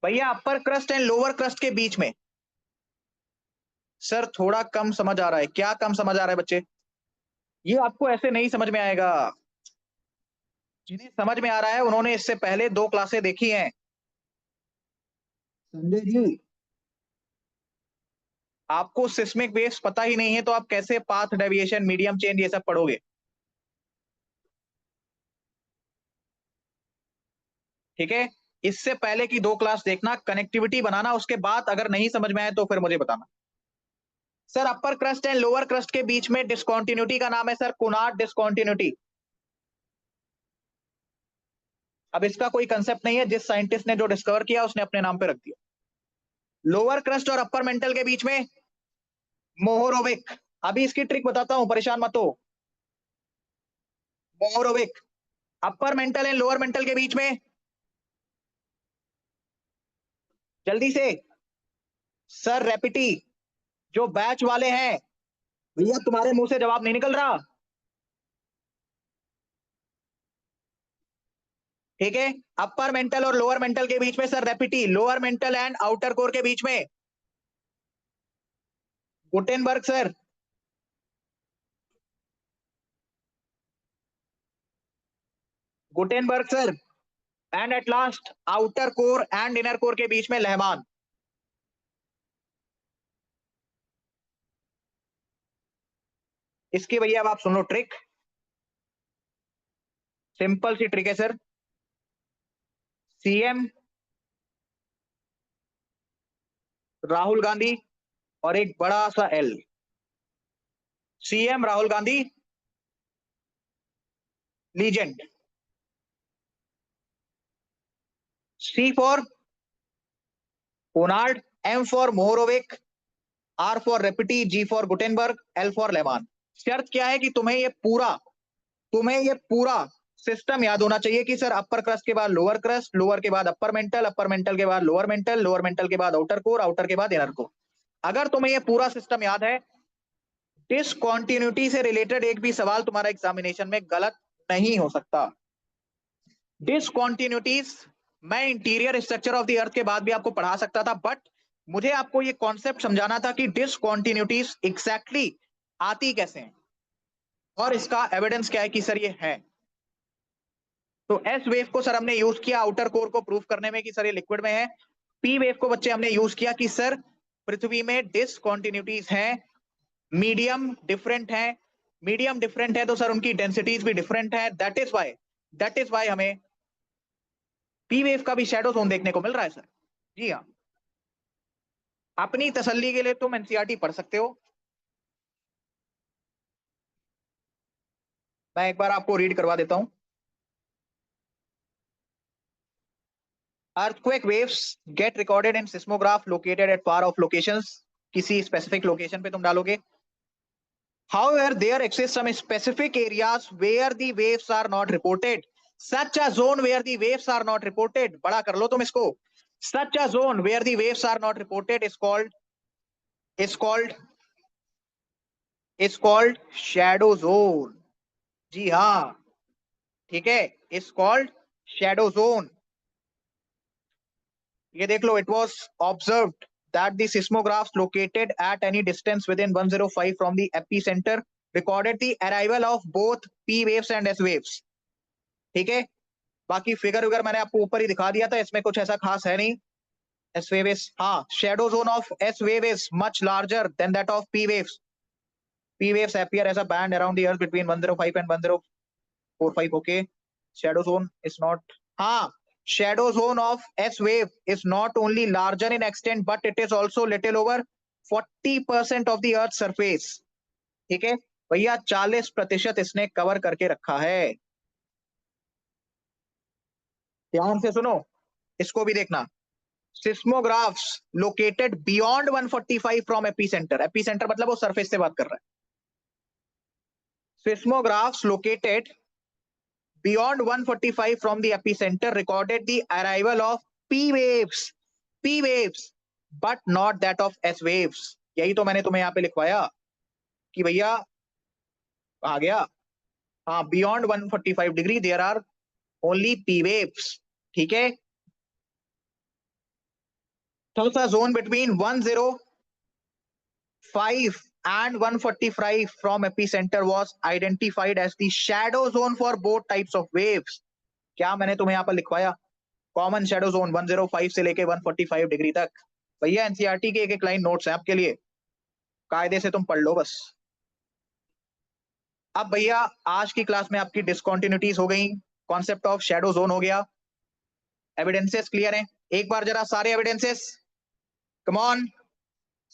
भैया अपर क्रस्ट एंड लोअर क्रस्ट के बीच में, सर थोड़ा कम समझ आ रहा है। क्या कम समझ आ रहा है बच्चे? ये आपको ऐसे नहीं समझ में आएगा। जिन्हें समझ में आ रहा है उन्होंने इससे पहले दो क्लासें देखी हैं। संजय जी, आपको सिस्मिक वेव्स पता ही नहीं है तो आप कैसे पाथ डेविएशन, मीडियम चेंज ये सब पढ़ोगे? ठीक है, इससे पहले की दो क्लास देखना, कनेक्टिविटी बनाना, उसके बाद अगर नहीं समझ में आए तो फिर मुझे बताना। Sir upper crust and lower crust के बीच में डिस्कॉन्टिन्यूटी का नाम है सर कुनार्ड डिस्कॉन्टिन्यूटी। अब इसका कोई कंसेप्ट नहीं है, जिस साइंटिस्ट ने जो डिस्कवर किया उसने अपने नाम पे रख दिया। लोअर क्रस्ट और अपर मेंटल के बीच में मोहोरोविक। अभी इसकी ट्रिक बताता हूं, परेशान मत हो। Mohorovicic. Upper mantle and lower mantle के बीच में, जल्दी से। Sir Repetti. जो बैच वाले हैं, भैया तुम्हारे मुंह से जवाब नहीं निकल रहा। ठीक है, अपर मेंटल और लोअर मेंटल के बीच में sir Repetti. Lower mantle and outer core के बीच में Gutenberg sir. Gutenberg sir. And at last outer core and inner core के बीच में लहमान। इसकी भैया अब आप सुनो ट्रिक, सिंपल सी ट्रिक है सर। सीएम राहुल गांधी और एक बड़ा सा L. C M Rahul Gandhi legend, C for Conrad, M for Mohorovicic, R for रेपिटी, G for Gutenberg, L for Le Mans. शर्त क्या है कि तुम्हें ये पूरा सिस्टम याद होना चाहिए कि सर अपर क्रस्ट के बाद लोअर क्रस्ट, लोअर के बाद अपर मेंटल के बाद लोअर मेंटल के बाद आउटर के बाद इनर कोर। अगर तुम्हें ये पूरा सिस्टम याद है, डिसकंटिन्यूटी से रिलेटेड एक भी सवाल तुम्हारा एग्जामिनेशन में गलत नहीं हो सकता। डिसकंटिन्यूटीज मैं interior structure of the earth के बाद भी आपको पढ़ा सकता था, बट मुझे आपको ये कॉन्सेप्ट समझाना था कि डिसकंटिन्यूटीज एग्जैक्टली आती कैसे हैं और इसका एविडेंस क्या है कि सर ये है। तो एस वेव को सर हमने यूज किया आउटर कोर को प्रूफ करने में कि सर ये लिक्विड में है। पी वेव को बच्चे हमने यूज किया कि सर पृथ्वी में डिसकंटिन्यूटीज हैं, मीडियम डिफरेंट है तो सर उनकी डेंसिटीज भी डिफरेंट है। दैट इज वाई हमें पी वेव का भी शैडो जोन देखने को मिल रहा है सर। जी हाँ, अपनी तसल्ली के लिए तुम एनसीईआरटी पढ़ सकते हो। मैं एक बार आपको रीड करवा देता हूं। Earthquake waves get recorded in seismograph located at far off locations। किसी स्पेसिफिक लोकेशन पे तुम डालोगे। However, there exists some specific areas where the waves are not reported. Such a zone where the waves are not reported, बड़ा कर लो तुम इसको। Such a zone where the waves are not reported is called shadow zone। जी हाँ, ठीक है, is called shadow zone। ये देख लो, it was observed that the seismographs located at any distance within 105 from the epicenter recorded the arrival of both P waves and S waves। ठीक है, बाकी figure वगैरह मैंने आपको ऊपर ही दिखा दिया था, इसमें कुछ ऐसा खास है नहीं। S wave is, हाँ, shadow zone of S wave is much larger than that of P waves। P waves appear as a band around the earth between 105 and 1045। okay, shadow zone is not, हाँ, shadow zone of S wave is not only larger in extent but it is also little over 40% of the earth surface। ठीक है भैया, 40% इसने cover करके रखा है। ध्यान से सुनो, इसको भी देखना। Seismographs located beyond 145 from epicenter, epicenter मतलब वो सरफेस से बात कर रहा है। Seismographs located beyond 145 from the epicenter recorded the arrival of P waves, but not that of S waves। यही तो मैंने तुम्हें यहाँ पे लिखवाया कि भैया आ गया, हाँ, beyond 145 degree there are only P waves। ठीक है, so the zone between 105 and 145 from epicenter was identified as the shadow zone for both types of waves। क्या मैंने तुम्हें यहाँ पर लिखवाया? कॉमन शैडो जोन 105 से लेके 145 डिग्री तक। भैया एनसीईआरटी के एक एक लाइन नोट्स है आपके लिए, कायदे से तुम पढ़ लो बस। अब भैया आज की क्लास में आपकी डिसकंटिन्यूटीज हो गई, कॉन्सेप्ट ऑफ शैडो जोन हो गया, एविडेंसेस क्लियर हैं। एक बार जरा सारे एविडेंसेस, कम ऑन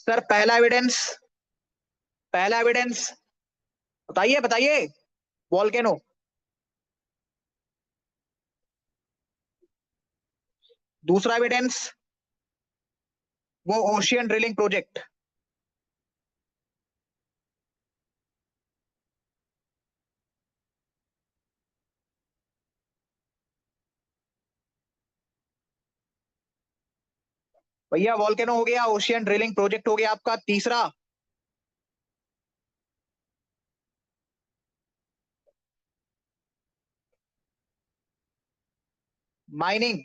सर। पहला एविडेंस बताइए बताइए, वोल्केनो। दूसरा एविडेंस वो ओशियन ड्रिलिंग प्रोजेक्ट। भैया वोल्केनो हो गया, ओशियन ड्रिलिंग प्रोजेक्ट हो गया आपका। तीसरा माइनिंग।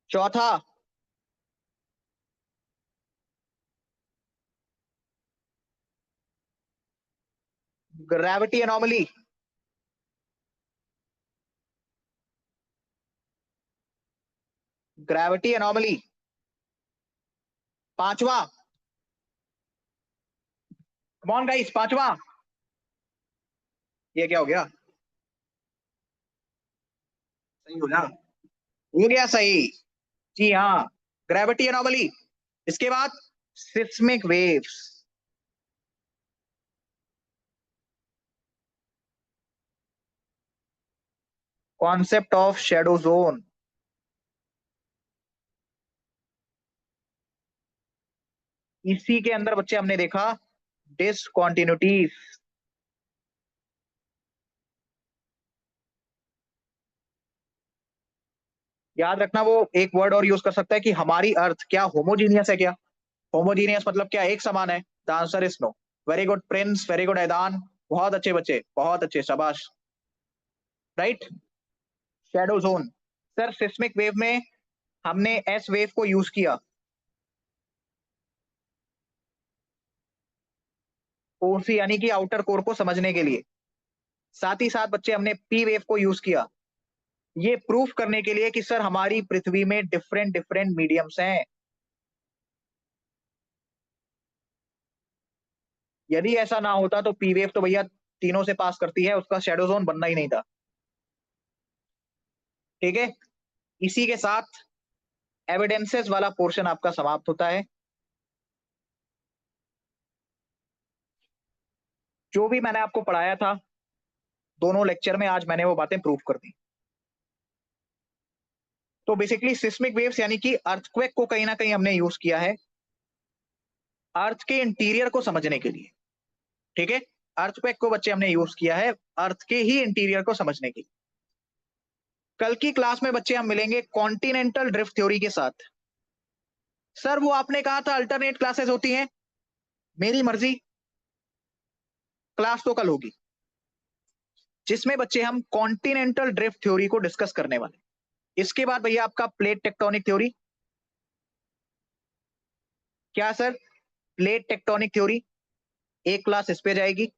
चौथा ग्रेविटी एनॉमली। Gravity anomaly. पांचवा, कम ऑन गाइस, पांचवा ये क्या हो गया? सही हो गया, हो गया सही। जी हाँ, ग्रेविटी एनॉमली। इसके बाद seismic waves. Concept of shadow zone. इसी के अंदर बच्चे हमने देखा डिसकॉन्टिन्यूटीज। याद रखना, वो एक वर्ड और यूज कर सकता है कि हमारी अर्थ क्या होमोजीनियस है क्या? होमोजीनियस मतलब क्या एक समान है? The answer is no. Very good Prince, very good Aidan, बहुत अच्छे बच्चे, बहुत अच्छे, शाबाश। Right. Shadow zone. Sir seismic wave में हमने एस वेव को यूज किया, ओसी यानी कि आउटर कोर को समझने के लिए। साथ ही साथ बच्चे हमने पी वेव को यूज किया ये प्रूफ करने के लिए कि सर हमारी पृथ्वी में डिफरेंट डिफरेंट मीडियम्स हैं। यदि ऐसा ना होता तो पी वेव तो भैया तीनों से पास करती है, उसका शैडो जोन बनना ही नहीं था। ठीक है। इसी के साथ एविडेंसेस वाला पोर्शन आपका समाप्त होता है। जो भी मैंने आपको पढ़ाया था दोनों लेक्चर में, आज मैंने वो बातें प्रूफ कर दी। तो बेसिकली सिस्मिक वेव्स यानी कि अर्थक्वेक को कहीं ना कहीं हमने यूज किया है अर्थ के इंटीरियर को समझने के लिए। ठीक है। अर्थक्वेक को बच्चे हमने यूज किया है अर्थ के ही इंटीरियर को समझने के लिए। कल की क्लास में बच्चे हम मिलेंगे कॉन्टिनेंटल ड्रिफ्ट थ्योरी के साथ। सर वो आपने कहा था अल्टरनेट क्लासेस होती हैं, मेरी मर्जी, क्लास तो कल होगी जिसमें बच्चे हम कॉन्टिनेंटल ड्रिफ्ट थ्योरी को डिस्कस करने वाले। इसके बाद भैया आपका प्लेट टेक्टोनिक थ्योरी। क्या सर? प्लेट टेक्टोनिक थ्योरी एक क्लास इस पे जाएगी।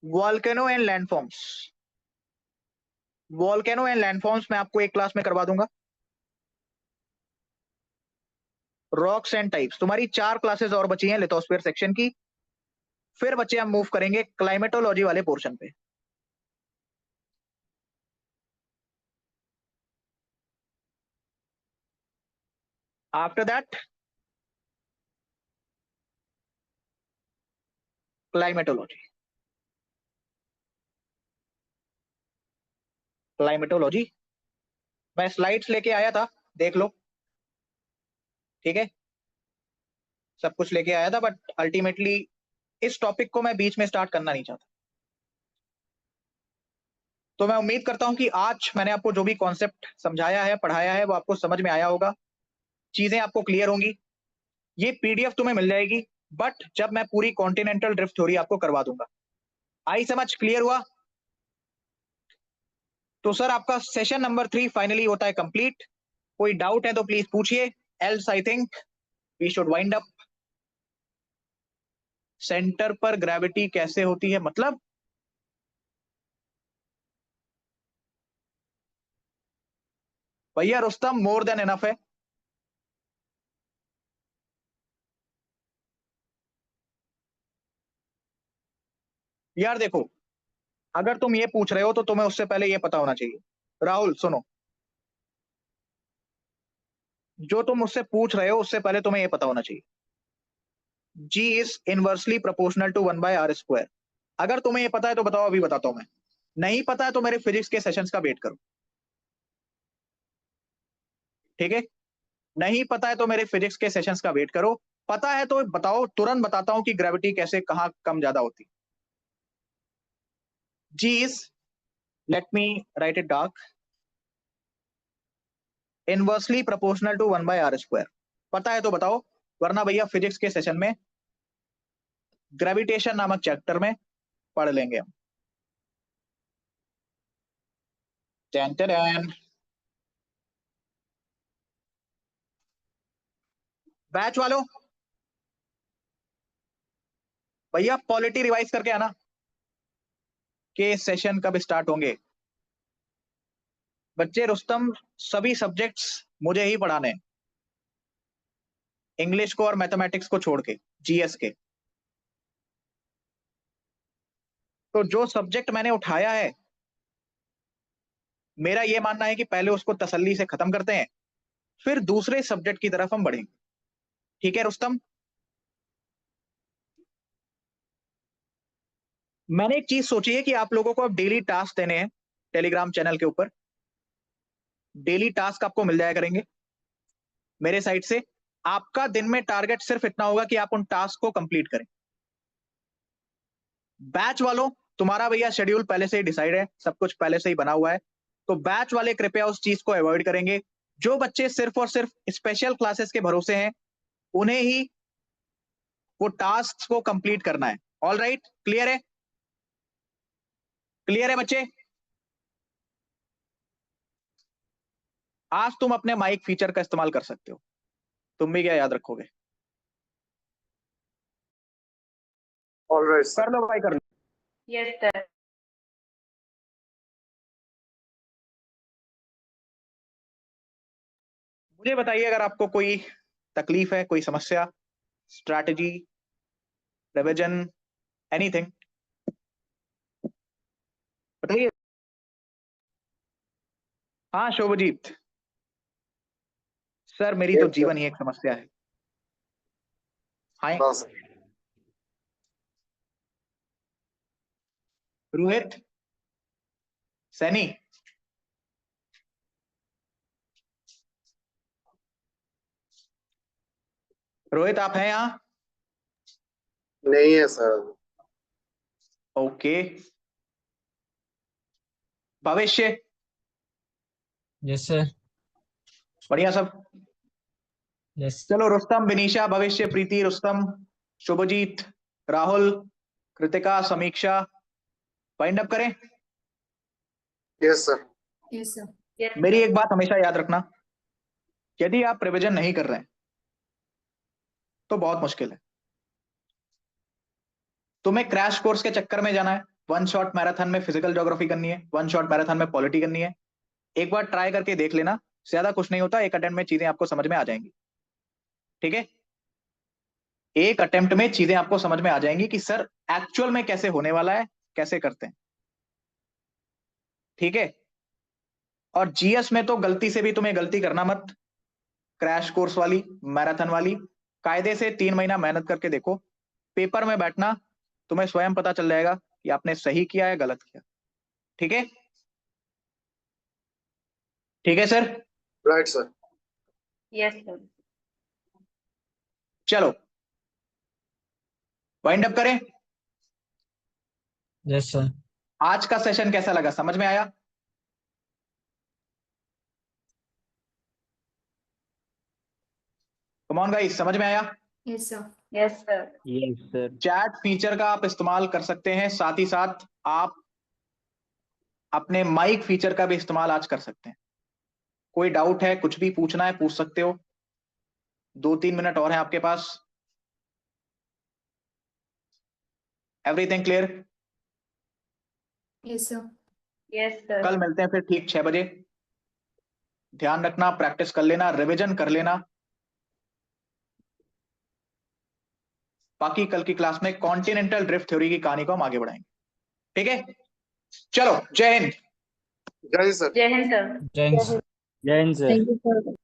Volcano and landforms, volcano and landforms मैं आपको एक क्लास में करवा दूंगा। रॉक्स एंड टाइप्स, तुम्हारी 4 क्लासेस और बची हैं लिथोस्फीयर सेक्शन की। फिर बच्चे हम मूव करेंगे क्लाइमेटोलॉजी वाले पोर्शन पे। आफ्टर दैट क्लाइमेटोलॉजी, क्लाइमेटोलॉजी मैं स्लाइड्स लेके आया था, देख लो। ठीक है, सब कुछ लेके आया था बट अल्टीमेटली इस टॉपिक को मैं बीच में स्टार्ट करना नहीं चाहता। तो मैं उम्मीद करता हूं कि आज मैंने आपको जो भी कॉन्सेप्ट समझाया है पढ़ाया है वो आपको समझ में आया होगा, चीजें आपको क्लियर होंगी। ये पीडीएफ तुम्हें मिल जाएगी बट जब मैं पूरी कॉन्टिनेंटल ड्रिफ्ट थ्योरी आपको करवा दूंगा। आई समझ? क्लियर हुआ? तो सर आपका सेशन नंबर 3 फाइनली होता है कंप्लीट। कोई डाउट है तो प्लीज पूछिए, else I think we should wind up. Centre पर ग्रेविटी कैसे होती है मतलब? भैया रुस्तम मोर देन इनफ है। यार देखो, अगर तुम ये पूछ रहे हो तो तुम्हें उससे पहले ये पता होना चाहिए। राहुल सुनो, जो तुम मुझसे पूछ रहे हो उससे पहले तुम्हें ये पता होना चाहिए g is inversely proportional to 1/r²। अगर तुम्हें ये पता है तो बताओ, अभी बताता हूं मैं। नहीं पता है तो मेरे फिजिक्स के सेशंस का वेट करो। ठीक है, नहीं पता है तो मेरे फिजिक्स के सेशंस का वेट करो। पता है तो बताओ, तुरंत बताता हूं कि ग्रेविटी कैसे कहां कम ज्यादा होती। G is, let me write it dark, inversely proportional to 1/r²। पता है तो बताओ, वरना भैया फिजिक्स के सेशन में ग्रेविटेशन नामक चैप्टर में पढ़ लेंगे हम। Tan tan. बैच वालों, भैया पॉलिटी रिवाइज करके आना कि सेशन कब स्टार्ट होंगे। बच्चे रुस्तम सभी सब्जेक्ट्स मुझे ही पढ़ाने हैं, इंग्लिश को और मैथमेटिक्स को छोड़ के, जीएस के। तो जो सब्जेक्ट मैंने उठाया है मेरा ये मानना है कि पहले उसको तसल्ली से खत्म करते हैं फिर दूसरे सब्जेक्ट की तरफ हम बढ़ेंगे। ठीक है रुस्तम? मैंने एक चीज सोची है कि आप लोगों को अब डेली टास्क देने हैं। टेलीग्राम चैनल के ऊपर। डेली टास्क आपको मिल जाया करेंगे मेरे साइड से। आपका दिन में टारगेट सिर्फ इतना होगा कि आप उन टास्क को कंप्लीट करें। बैच वालों, तुम्हारा भैया शेड्यूल पहले से ही डिसाइड है, सब कुछ पहले से ही बना हुआ है, तो बैच वाले कृपया उस चीज को अवॉइड करेंगे। जो बच्चे सिर्फ और सिर्फ स्पेशल क्लासेस के भरोसे हैं, उन्हें ही वो टास्क को कंप्लीट करना है। ऑल राइट, क्लियर है? क्लियर है बच्चे? आज तुम अपने माइक फीचर का इस्तेमाल कर सकते हो। तुम भी क्या याद रखोगे? Alright sir. कर लो भाई, कर लो। Yes sir. मुझे बताइए अगर आपको कोई तकलीफ है, कोई समस्या, स्ट्रैटेजी, रिवीजन, एनीथिंग, बताइए। हाँ शोभजीत सर, मेरी तो Yes, जीवन ही एक समस्या है। हाँ हाँ सर। रोहित, सैनी, रोहित आप हैं यहाँ? नहीं है सर। ओके। भविष्य? Yes sir. बढ़िया सब। यस। चलो रुस्तम, विनीशा, भविष्य, प्रीति, रुस्तम, शुभजीत, राहुल, कृतिका, समीक्षा, वाइंड अप करें। Yes sir. Yes sir. मेरी एक बात हमेशा याद रखना, यदि आप रिवीजन नहीं कर रहे हैं तो बहुत मुश्किल है। तुम्हें क्रैश कोर्स के चक्कर में जाना है, वन शॉट मैराथन में फिजिकल ज्योग्राफी करनी है, वन शॉट मैराथन में पॉलिटी करनी है। एक बार ट्राई करके देख लेना, ज्यादा कुछ नहीं होता, एक अटेम्प्ट में चीजें आपको समझ में आ जाएंगी। ठीक है? एक अटेम्प्ट में चीजें आपको समझ में आ जाएंगी कि सर एक्चुअल में कैसे होने वाला है, कैसे करते हैं। ठीक है? और जीएस में तो गलती से भी तुम्हें गलती करना मत। क्रैश कोर्स वाली, मैराथन वाली, कायदे से 3 महीना मेहनत करके देखो। पेपर में बैठना, तुम्हें स्वयं पता चल जाएगा कि आपने सही किया है गलत किया। ठीक है? ठीक है sir? Right sir. Yes sir. चलो वाइंड अप करें। Yes sir. आज का सेशन कैसा लगा, समझ में आया? कम ऑन गाइस, समझ में आया? Yes sir. Yes sir. Yes sir. Chat feature का आप इस्तेमाल कर सकते हैं, साथ ही साथ आप अपने माइक फीचर का भी इस्तेमाल आज कर सकते हैं। कोई डाउट है, कुछ भी पूछना है, पूछ सकते हो। 2-3 मिनट और हैं आपके पास। Everything clear? Yes sir. Yes sir. कल मिलते हैं फिर ठीक 6 बजे। ध्यान रखना, प्रैक्टिस कर लेना, रिवीजन कर लेना। बाकी कल की क्लास में कॉन्टिनेंटल ड्रिफ्ट थ्योरी की कहानी को हम आगे बढ़ाएंगे। ठीक है? चलो, जय हिंद। जय सर। जय हिंद सर। जय Hind sir. Thank you sir.